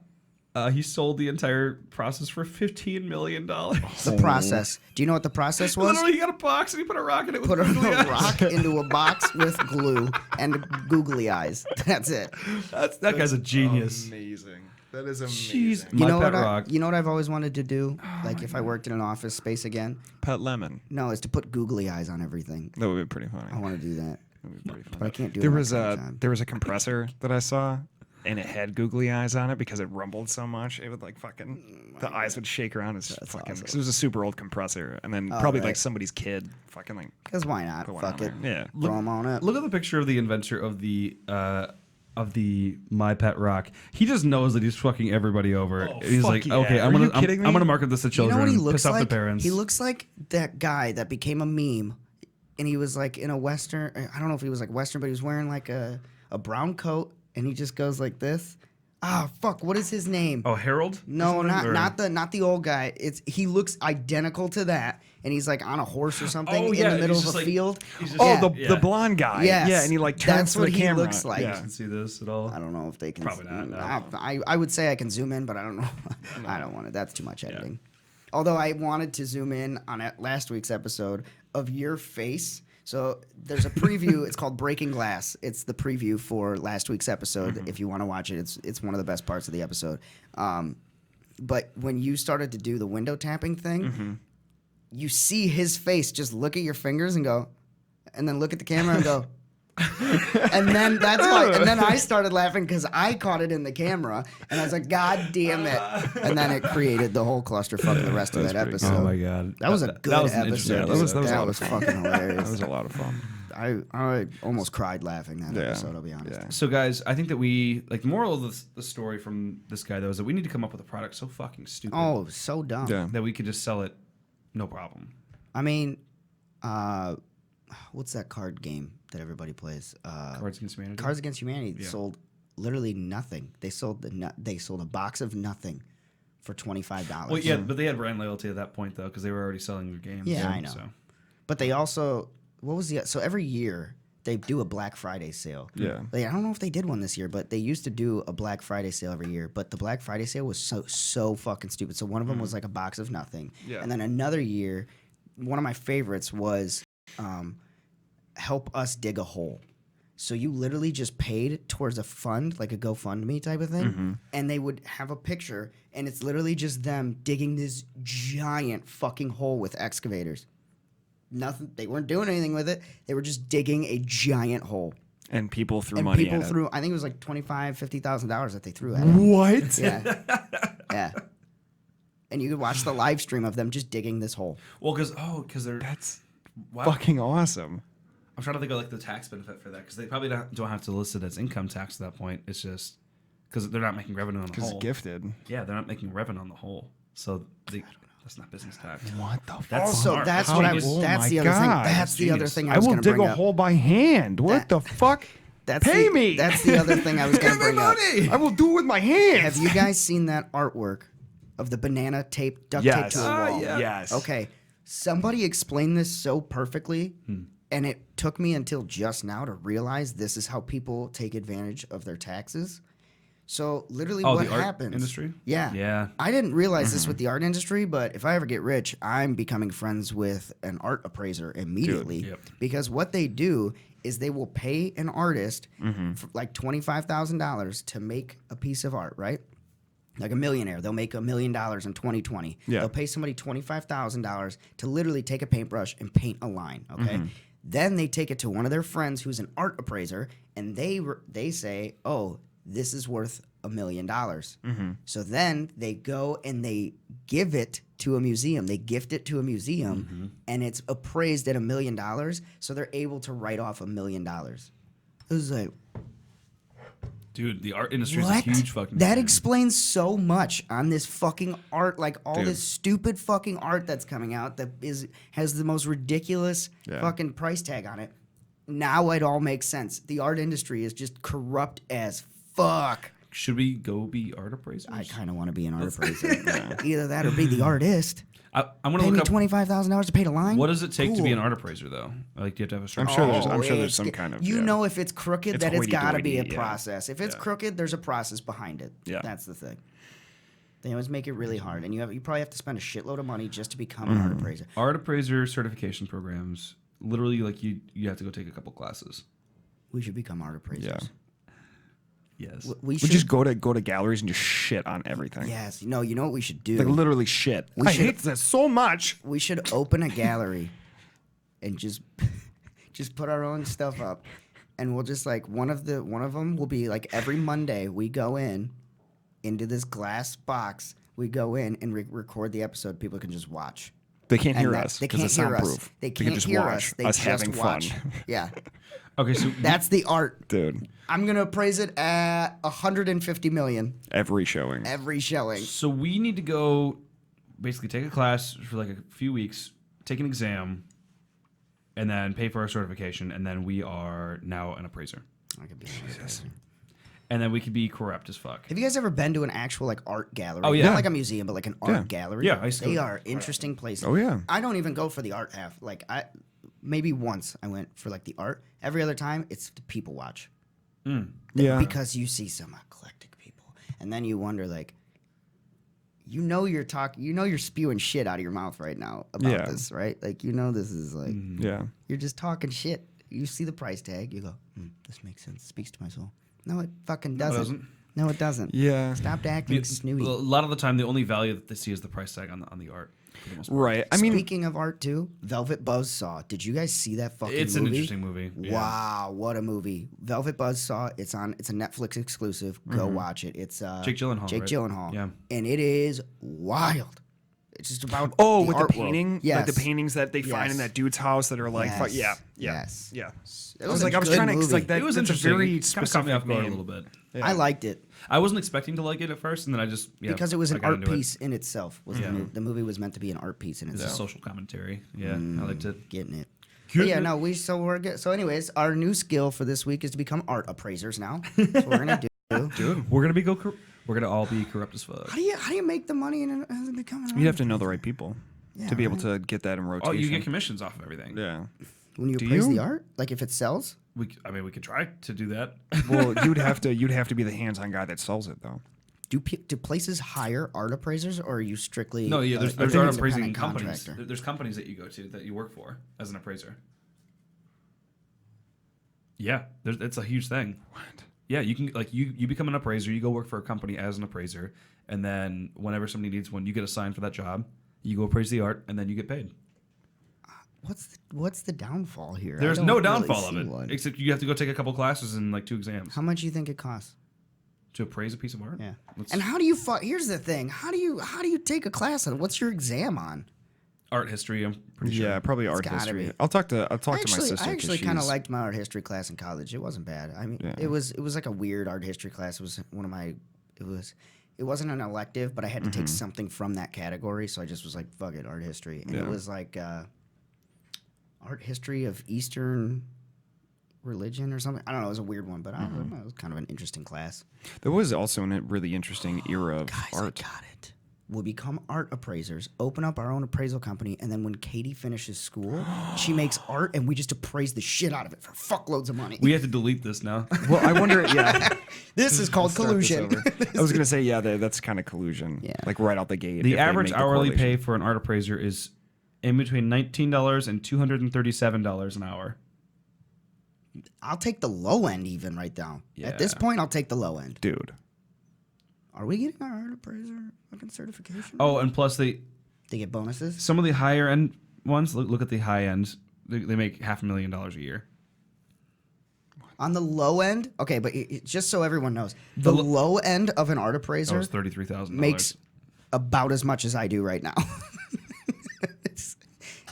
he sold the entire process for $15 million. The process. Do you know what the process was? Literally, he got a box and he put a rock in it. With Put a googly eyes. rock into a box with glue and googly eyes. That's it. That guy's a genius. Amazing. That is Jeez. You My know pet what? rock. You know what I've always wanted to do? Like if I worked in an office space again? Pet lemon. No, is to put googly eyes on everything. That would be pretty funny. I want to do that. That would be pretty funny. But I can't do There it was all the a time. there was a compressor that I saw, and it had googly eyes on it because it rumbled so much. It would like fucking the eyes would shake around. It's fucking awesome. because it was a super old compressor, and then probably right. like somebody's kid fucking like Because why not? put one Fuck on it. there. Yeah. Throw them on up. Look at the picture of the inventor of the My Pet Rock. He just knows that he's fucking everybody over. He's fuck like, yeah. okay, Are you kidding me? I'm gonna market this to You children. know what he piss looks off like? the parents. He looks like that guy that became a meme, and he was like in a western. I don't know if he was like western, but he was wearing like a brown coat, and he just goes like this. Ah, fuck. What is his name? Oh, Harold? No, Or something? not the old guy. He looks identical to that, and he's like on a horse or something Oh, in yeah, the middle he's of just a like- field. he's just- Oh, Yeah. the Yeah. blonde guy. Yes. Yeah, and he like turns That's to what the he camera. looks like. You Yeah. can see this at all. I don't know if they can. Probably not, no. I would say I can zoom in, but I don't know. I don't want it. That's too much editing. Although I wanted to zoom in on last week's episode of your face. So there's a preview. It's called Breaking Glass. It's the preview for last week's episode. If you want to watch it, it's one of the best parts of the episode. But when you started to do the window tapping thing, you see his face just look at your fingers and go, and then look at the camera and go. And then that's why. And then I started laughing because I caught it in the camera, and I was like, "God damn it!" And then it created the whole clusterfuck of the rest of that pretty episode. Oh my god, That was a good was an episode. interesting that was- dude. that was a lot was of fun. fucking That hilarious. was a lot of fun. I almost cried laughing that Yeah. episode. I'll be honest. Yeah. So guys, I think that the moral of the story from this guy though is that we need to come up with a product so fucking stupid Oh, so dumb. Yeah. that we could just sell it, no problem. I mean, what's that card game that everybody plays? Cards Against Humanity. Cards Against Humanity Yeah. sold literally nothing. They sold a box of nothing for $25. Well, yeah, but they had brand loyalty at that point though because they were already selling their games. Yeah, I know. So. But they also, so every year they do a Black Friday sale. Yeah. Like, I don't know if they did one this year, but they used to do a Black Friday sale every year. But the Black Friday sale was so fucking stupid. So one of them was like a box of nothing. Yeah. And then another year, one of my favorites was help us dig a hole. So you literally just paid towards a fund, like a GoFundMe type of thing, and they would have a picture, and it's literally just them digging this giant fucking hole with excavators. Nothing. They weren't doing anything with it. They were just digging a giant hole. And people threw And money people at threw. I think it was like $50,000 that they threw at it. What? Yeah, yeah. And you could watch the live stream of them just digging this hole. Well, because they're That's wow. fucking awesome. I'm trying to think of like the tax benefit for that because they probably don't have to list it as income tax at that point. It's just because they're not making revenue on the Because whole. it's gifted. Yeah, they're not making revenue on the whole, so that's not business tax. What the fuck? That's Also, smart. that's How what I genius. was. Oh That's my the other thing. God. That's the other Genius. thing I I was will going to dig bring a up. hole by hand. What That- the fuck? That's Pay the, me. That's the other thing I was going to bring up. I will do it with my hands. Have you guys seen that artwork of the banana tape duct Yes. taped to a wall? yeah. Yes. Okay, somebody explained this so perfectly, and it took me until just now to realize this is how people take advantage of their taxes. So literally, Oh, what the art happens? industry? Yeah, Yeah. I didn't realize this with the art industry, but if I ever get rich, I'm becoming friends with an art appraiser immediately. Yep. Because what they do is they will pay an artist for like $25,000 to make a piece of art, right? Like a millionaire, they'll make $1 million in 2020. Yeah. They'll pay somebody $25,000 to literally take a paintbrush and paint a line. Okay, then they take it to one of their friends who's an art appraiser, and they say, "Oh, this is worth $1 million." So then they go and they give it to a museum. They gift it to a museum, and it's appraised at $1 million. So they're able to write off $1 million. It was like, Dude, the art industry is a What? huge fucking That thing. explains so much on this fucking art, like all Dude. this stupid fucking art that's coming out that has the most ridiculous Yeah. fucking price tag on it. Now it all makes sense. The art industry is just corrupt as fuck. Should we go be art appraisers? I kind of want to be an art appraiser. Either that or be the artist. I'm gonna Pay look me up. $25,000 to paint a line. What does it take to be an Cool. art appraiser, though? Like, do you have to have a certain? I'm sure there's it's some get- kind of, You yeah. know, if it's crooked, It's that it's got to be a hoity-toity, yeah. process. If it's Yeah. crooked, there's a process behind it. Yeah. That's the thing. They always make it really hard, and you probably have to spend a shitload of money just to become an art appraiser. Art appraiser certification programs. Literally, like you have to go take a couple classes. We should become art appraisers. Yeah. Yes. We We should just go to galleries and just shit on everything. Yes. No. You know what we should do? Like literally shit. I should- hate this so much. We should open a gallery, and just put our own stuff up, and we'll just like one of them will be like every Monday we go into this glass box. We go in and record the episode. People can just watch. They can't And hear that- us They because can't it's hear us. soundproof. They can can't just hear watch us. They us just having watch. fun. Yeah, Okay, so that's the art. Dude, I'm gonna appraise it at 150 million every showing. every showing. so we need to go, basically take a class for like a few weeks, take an exam, and then pay for our certification, and then we are now an appraiser, I could be an art appraiser. and then we could be corrupt as fuck. Have you guys ever been to an actual like art gallery? Oh, yeah. Not like a museum, but like an art Yeah. gallery. Yeah, I used to They go- are interesting places. Oh, yeah. I don't even go for the art half. Like maybe once I went for like the art. Every other time it's the people watch. Yeah. Because you see some eclectic people, and then you wonder like, you're spewing shit out of your mouth right now about Yeah. this, right? Like this is like Yeah. you're just talking shit. You see the price tag, you go, this makes sense. Speaks to my soul. No, it fucking doesn't. doesn't. No, it doesn't. Yeah. Stop acting snooty. A lot of the time, the only value that they see is the price tag on the art. For the most part. Right. I mean, Speaking of art too, Velvet Buzzsaw. Did you guys see that fucking It's movie? an interesting movie. Yeah. Wow, what a movie! Velvet Buzzsaw. It's a Netflix exclusive. Go watch it. It's Jake Gyllenhaal, Jake right? Gyllenhaal. Yeah. and it is wild. It's just about oh, the with the art world. painting, Yes. like the paintings that they find in Yes. that dude's house that are like, Yes. yeah. Yes. Yeah. It I was was a like, I was good trying to, because like movie. that, It was that's interesting. a very It kinda caught me specific off guard a name. little bit. I liked it I wasn't expecting to like it at first, and then I just because it was an I got art into it. piece in itself. Was Yeah. the movie was meant to be an art piece in It's a itself. social commentary. Yeah, I liked it. Getting it. Getting But yeah, it. no, we're good. So, anyways, our new skill for this week is to become art appraisers now. That's what we're gonna do. Dude, we're gonna all be corrupt as fuck. How do you make the money and become an art You have to know the right people Yeah, to be able right. to get that in rotation. Oh, you get commissions off of everything. Yeah. when you Do appraise you? the art? Like if it sells? We could try to do that. Well, you'd have to be the hands-on guy that sells it though. Do places hire art appraisers, or are you strictly No, yeah, a- there's an art independent appraising companies. contractor? There's companies that you go to that you work for as an appraiser. Yeah, it's a huge thing. What? Yeah, you can like you become an appraiser. You go work for a company as an appraiser, and then whenever somebody needs one, you get assigned for that job. You go appraise the art, and then you get paid. What's the downfall here? I There's don't no really downfall see of it, one. except you have to go take a couple classes and like 2 exams How much do you think it costs? to appraise a piece of art. Yeah. Let's- And how do you here's the thing. How do you take a class on what's your exam on? art history. I'm pretty sure. Yeah, probably art gotta history. be. I'll talk to my sister. I 'cause actually kind of she's- liked my art history class in college. It wasn't bad. I mean, Yeah. it was like a weird art history class. It was one of my it wasn't an elective, but I had to take something from that category, so I just was like, fuck it, art history. And it Yeah. was like art history of Eastern religion or something. I don't know, it was a weird one, but I don't know, it was kind of an interesting class. There was also a really interesting era of Guys, art. I got it. We'll become art appraisers, open up our own appraisal company, and then when Katie finishes school, she makes art, and we just appraise the shit out of it for fuckloads of money. We have to delete this now. Well, I wonder. Yeah, This is called start this collusion. over. I was gonna say, yeah, that's kind of collusion. Yeah. Like right out the gate. The if they average make the hourly pay correlation. for an art appraiser is in between $19 and $237 an hour. I'll take the low end even right now. At this Yeah. point, I'll take the low end. dude. Are we getting our art appraiser fucking certification? Oh, and plus They get bonuses? some of the higher end ones. Look at the high end. They make $500,000 a year. On the low end? Okay, but just so everyone knows, the low end of an art That appraiser was $33,000. makes about as much as I do right now.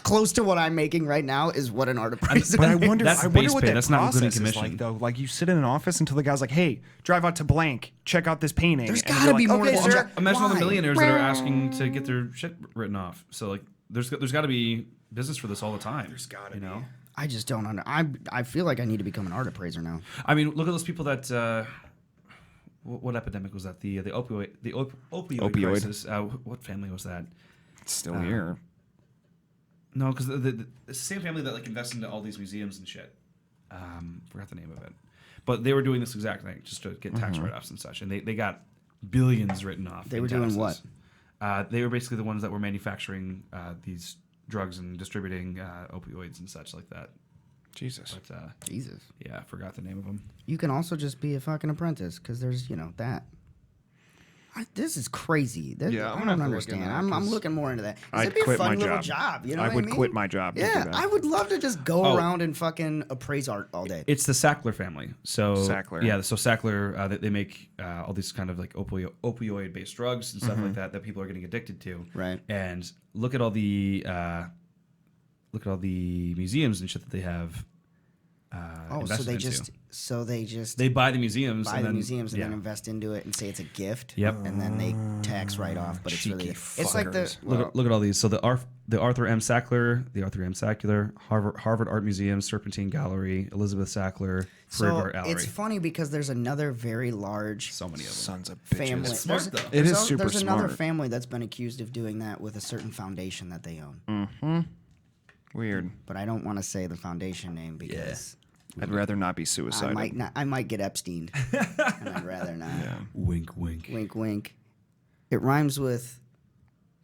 close to what I'm making right now is what an art appraiser. But I makes. wonder, That's I wonder base what pay. that That's not including process is commission. like, though. Like, you sit in an office until the guy's like, "Hey, drive out to blank, check out this painting." There's And then gotta you're be like, more "Okay, than sir." just- Imagine all the Why? millionaires that are asking to get their shit written off. So like, there's got to be business for this all the time. There's gotta you know. I just don't under. I feel like I need to become an art appraiser now. I mean, look at those people that. What epidemic was that? The opioid crisis. What family was that? It's still here. No, because the same family that like invests into all these museums and shit. Forgot the name of it, but they were doing this exact thing just to get tax write-offs and such, and they got billions written off. They in were doing taxes. what? They were basically the ones that were manufacturing these drugs and distributing opioids and such like that. Jesus. But Jesus. yeah, I forgot the name of them. You can also just be a fucking apprentice because there's that. This is crazy. Yeah, I I'm gonna have don't to look understand. into that I'm 'cause looking more into that. I'd It'd be a quit fun my little job. job. You know I what would I mean? quit my job to do Yeah, that. I would love to just go Oh. around and fucking appraise art all day. It's the Sackler family. So Sackler. yeah. So Sackler, they make all these kind of like opioid-based drugs and stuff like that people are getting addicted to. Right. And look at all the museums and shit that they have. Oh, invested so into. they just They buy the museums. buy and the then, museums and yeah. then invest into it and say it's a gift. Yep. And then they tax write off, but it's really Cheeky it's like the fuckers. Look at all these. So the Arthur M. Sackler, Harvard Art Museum, Serpentine Gallery, Elizabeth Sackler, Freud so Art Gallery. it's funny because there's another very large So many of them. Sons of bitches. family. It's smart, There's- though. It there's is al- super There's another smart. family that's been accused of doing that with a certain foundation that they own. Weird. But I don't want to say the foundation name because I'd rather not be suicidal. I might get Epsteined, and I'd rather not. Wink, wink. Wink, wink. It rhymes with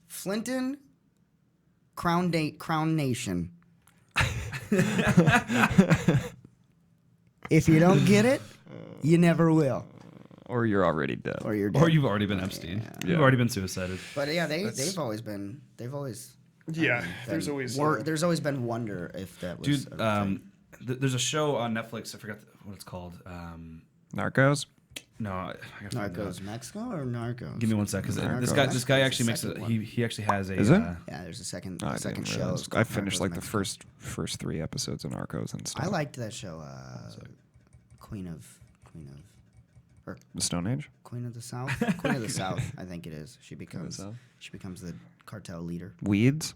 Flinton, Crown Nation. If you don't get it, you never will, Or you're already dead. or you're dead. Or you've already been Epstein. Yeah. You've already been suicided. But yeah, they've always. Yeah, There's always been wonder if that was. Dude, a thing. there's a show on Netflix. I forgot what it's called. Narcos? No, I gotta find it out. Narcos Mexico or Narcos? Give me one sec, because Narcos. this guy That's actually the makes it. second one. He actually has a. Is it? Yeah, there's a second I second didn't show. realize. It's I called finished Narcos like the Mexico. first 3 episodes of Narcos and stuff. I liked that show. Queen of The Stone Age? Queen of the South. Queen of the South, I think it is. She becomes South? the cartel leader. Weeds?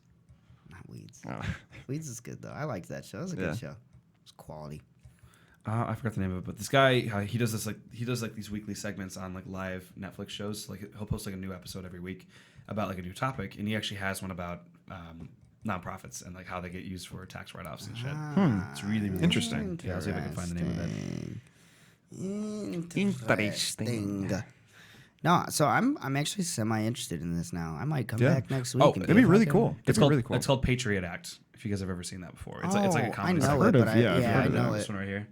Not Weeds. Oh. Weeds is good though. I liked that show. It was a Yeah. good show. It's quality. I forgot the name of it, but this guy he does these weekly segments on like live Netflix shows. Like he'll post like a new episode every week about like a new topic, and he actually has one about nonprofits and like how they get used for tax write-offs and shit. It's really, really Interesting. Yeah, I'll see if I can find the name of that. Interesting. No, so I'm actually semi interested in this now. I might come Yeah. back next week. Oh, and It'd be really fucking- cool. It'd be really cool. It's called Patriot Act. If you guys have ever seen that before, it's like a Oh, comedy. I know I've heard it, of- but yeah, I've I heard of know This it. one right here.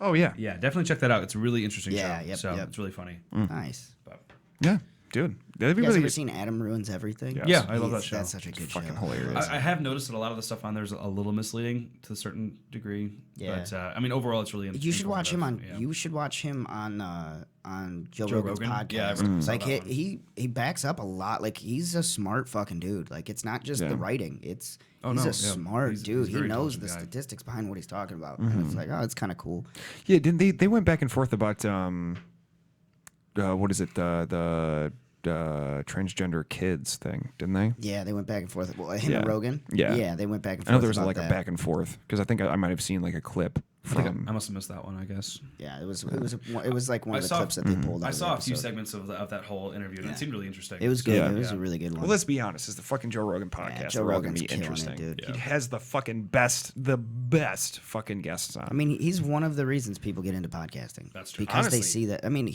Oh, yeah. Yeah, definitely check that out. It's a really interesting Yeah, show. yep, So yep. it's really funny. Nice. But Yeah, dude. That'd be You guys really ever seen Adam Ruins Everything? Yes. Yeah, I love that show. That's such a good fucking show. hilarious. I have noticed that a lot of the stuff on there is a little misleading to a certain degree. Yeah. But I mean, overall, it's really. You should watch him on. informative. Yeah. You should watch him on Joe Joe Rogan's Rogan? podcast. Yeah, I've heard Like about that one. he backs up a lot. Like he's a smart fucking dude. Like it's not just Yeah. the writing. He's no, a yeah. smart He's dude. He very knows the intelligent guy. statistics behind what he's talking about, and it's like, oh, it's kind of cool. Yeah, didn't they went back and forth about what is it, the transgender kids thing, didn't they? Yeah, they went back and forth. Well, him Yeah. and Rogan. Yeah. they went back and I forth. know there was about like that. a back and forth because I think I might have seen like a clip I think from. I must have missed that one. I guess. Yeah, it was like one I of the saw- clips that they pulled. Out I of saw the a few episode. segments of that whole interview, and it seemed really interesting. It was good. Yeah. It was a really good one. Well, let's be honest. It's the fucking Joe Rogan podcast. Joe They're all gonna Rogan's be killing it, interesting. dude. He has the best fucking guests on. I mean, he's one of the reasons people get into podcasting. That's true. Because they Honestly. see that. I mean,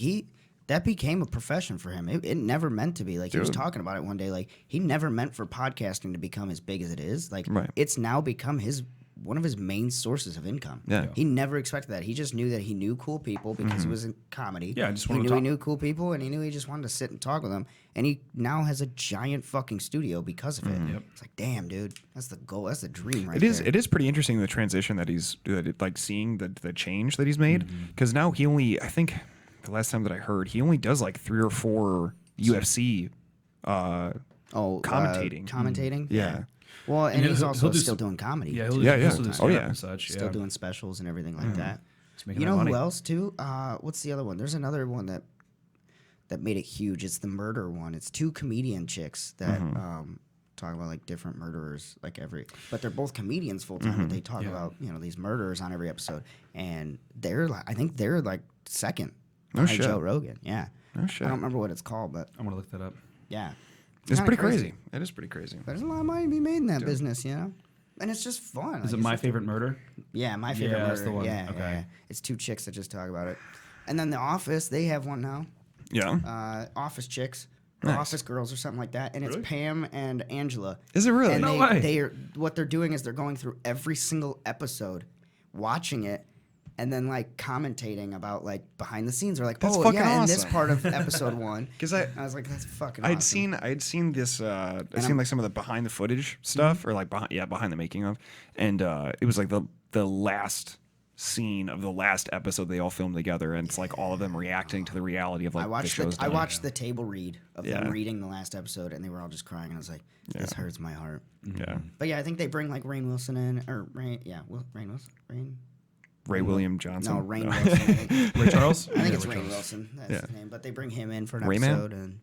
that became a profession for him. It never meant to be. Like he was Dude. talking about it one day. Like he never meant for podcasting to become as big as it is. Like Right. it's now become one of his main sources of income. Yeah. He never expected that. He just knew that he knew cool people because he was in comedy. Yeah, I just he wanted knew to he talk. knew cool people, and he knew he just wanted to sit and talk with them. And he now has a giant fucking studio because of it. Yep. It's like, damn, dude, that's the goal. That's the dream, right It is. there. It is pretty interesting the transition like seeing the change that he's made. Because now I think the last time that I heard, he only does like 3 or 4 UFC. Commentating. Commentating. Commentating. Yeah. Well, and he's he'll also do still some- doing comedy. Yeah, he'll, Yeah, he'll yeah. still do Oh, stand-up yeah. and such. Still yeah. doing specials and everything like that. He's making You that know money. who else too? What's the other one? There's another one that made it huge. It's the murder one. It's two comedian chicks that talk about like different murderers, like but they're both comedians full time. But they talk about these murderers on every episode, and I think they're like second behind shit. Joe Rogan. Yeah, Oh, shit. I don't remember what it's called, but I'm gonna look that up. yeah, It's kinda pretty crazy. It is pretty crazy. But there's a lot of money to be made in that business, and it's just fun. Is Like, it My Favorite Murder? Yeah, My Favorite Yeah, Murder. that's the one. Yeah, Okay. yeah. It's two chicks that just talk about it. And then The Office, they have one now. Yeah. Office Chicks. Or Nice. Office Girls or something like that. And it's Pam and Angela. Is it really? And No way. what they're doing is they're going through every single episode, watching it, and then like commentating about like behind the scenes. Or like, That's oh fucking yeah, in this awesome. part of episode 1. 'Cause I was like, that's fucking I'd awesome. seen this. I'd seen like some of the behind the footage stuff, or like behind the making of, and it was like the last scene of the last episode they all filmed together, and it's like all of them reacting to the reality of like the show's I done. watched the table read of Yeah. them reading the last episode, and they were all just crying. And I was like, this hurts my heart. Yeah. But yeah, I think they bring like Rainn Wilson in, or Rainn Wilson. Ray William Johnson. No, Rainn Wilson. I think, Ray Charles? I think Yeah, it's Ray Rainn Charles. Wilson. That's Yeah. his name. But they bring him in for an Rayman? episode, and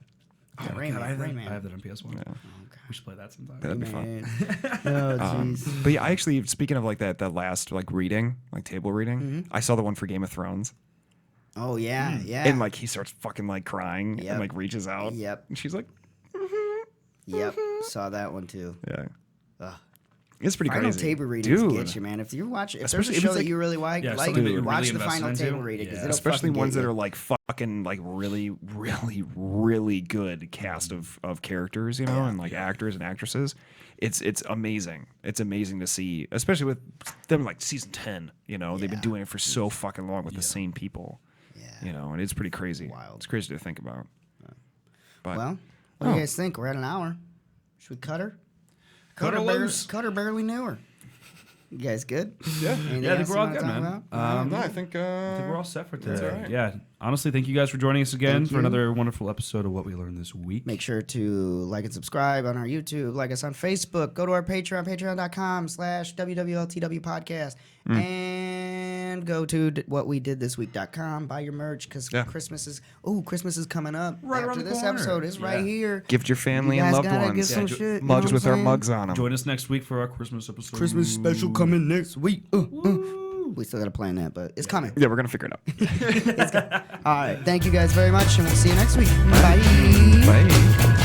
Oh, Rain God, Man. I have that on PS1. Yeah. We should play that sometime. That'd be fun. Oh, jeez. But yeah, I actually, speaking of like that last like reading, like table reading, I saw the one for Game of Thrones, Oh yeah, yeah. and like he starts fucking like crying Yep. and like reaches out. Yep. And she's like, Yep, saw that one too. yeah. Ugh. It's pretty Final crazy. table readings Dude. get you, man. If you watch, if there's Especially a if show it's that like- you really like, Yeah, something that you're watch really the final invested table into. reading, 'cause Yeah. it'll Especially fucking ones get that you. are like fucking like really, really, really good cast of characters, you know, and like actors and actresses. It's amazing. It's amazing to see, especially with them like season 10. You know, they've been Yeah. doing it for so fucking long with the same people. Yeah. You know, and it's pretty crazy. Wild. It's crazy to think about. But Well, what do you guys think? We're at an hour. Should we cut her? Cut her loose. Cut her barely knew her. You guys good? Yeah. Anything Yeah, I think else we're you all wanna good, talk man. about? No, I think we're all set for today. all right. Yeah. Honestly, thank you guys for joining us again Thank for you. another wonderful episode of What We Learned This Week. Make sure to like and subscribe on our YouTube, like us on Facebook, go to our Patreon, patreon.com/WWLTW podcast, and go to whatwedidthisweek.com, buy your merch, because Yeah. Christmas is coming up. Right After around the this corner. episode is right Yeah. here. gift your family You and guys loved gotta get ones some jo- shit, you know mugs what with I'm our saying? mugs on them. Join us next week for our Christmas episode. Christmas special coming next week. We still gotta plan that, but it's coming. Yeah, we're gonna figure it out. All right, thank you guys very much, and we'll see you next week. Bye. Bye.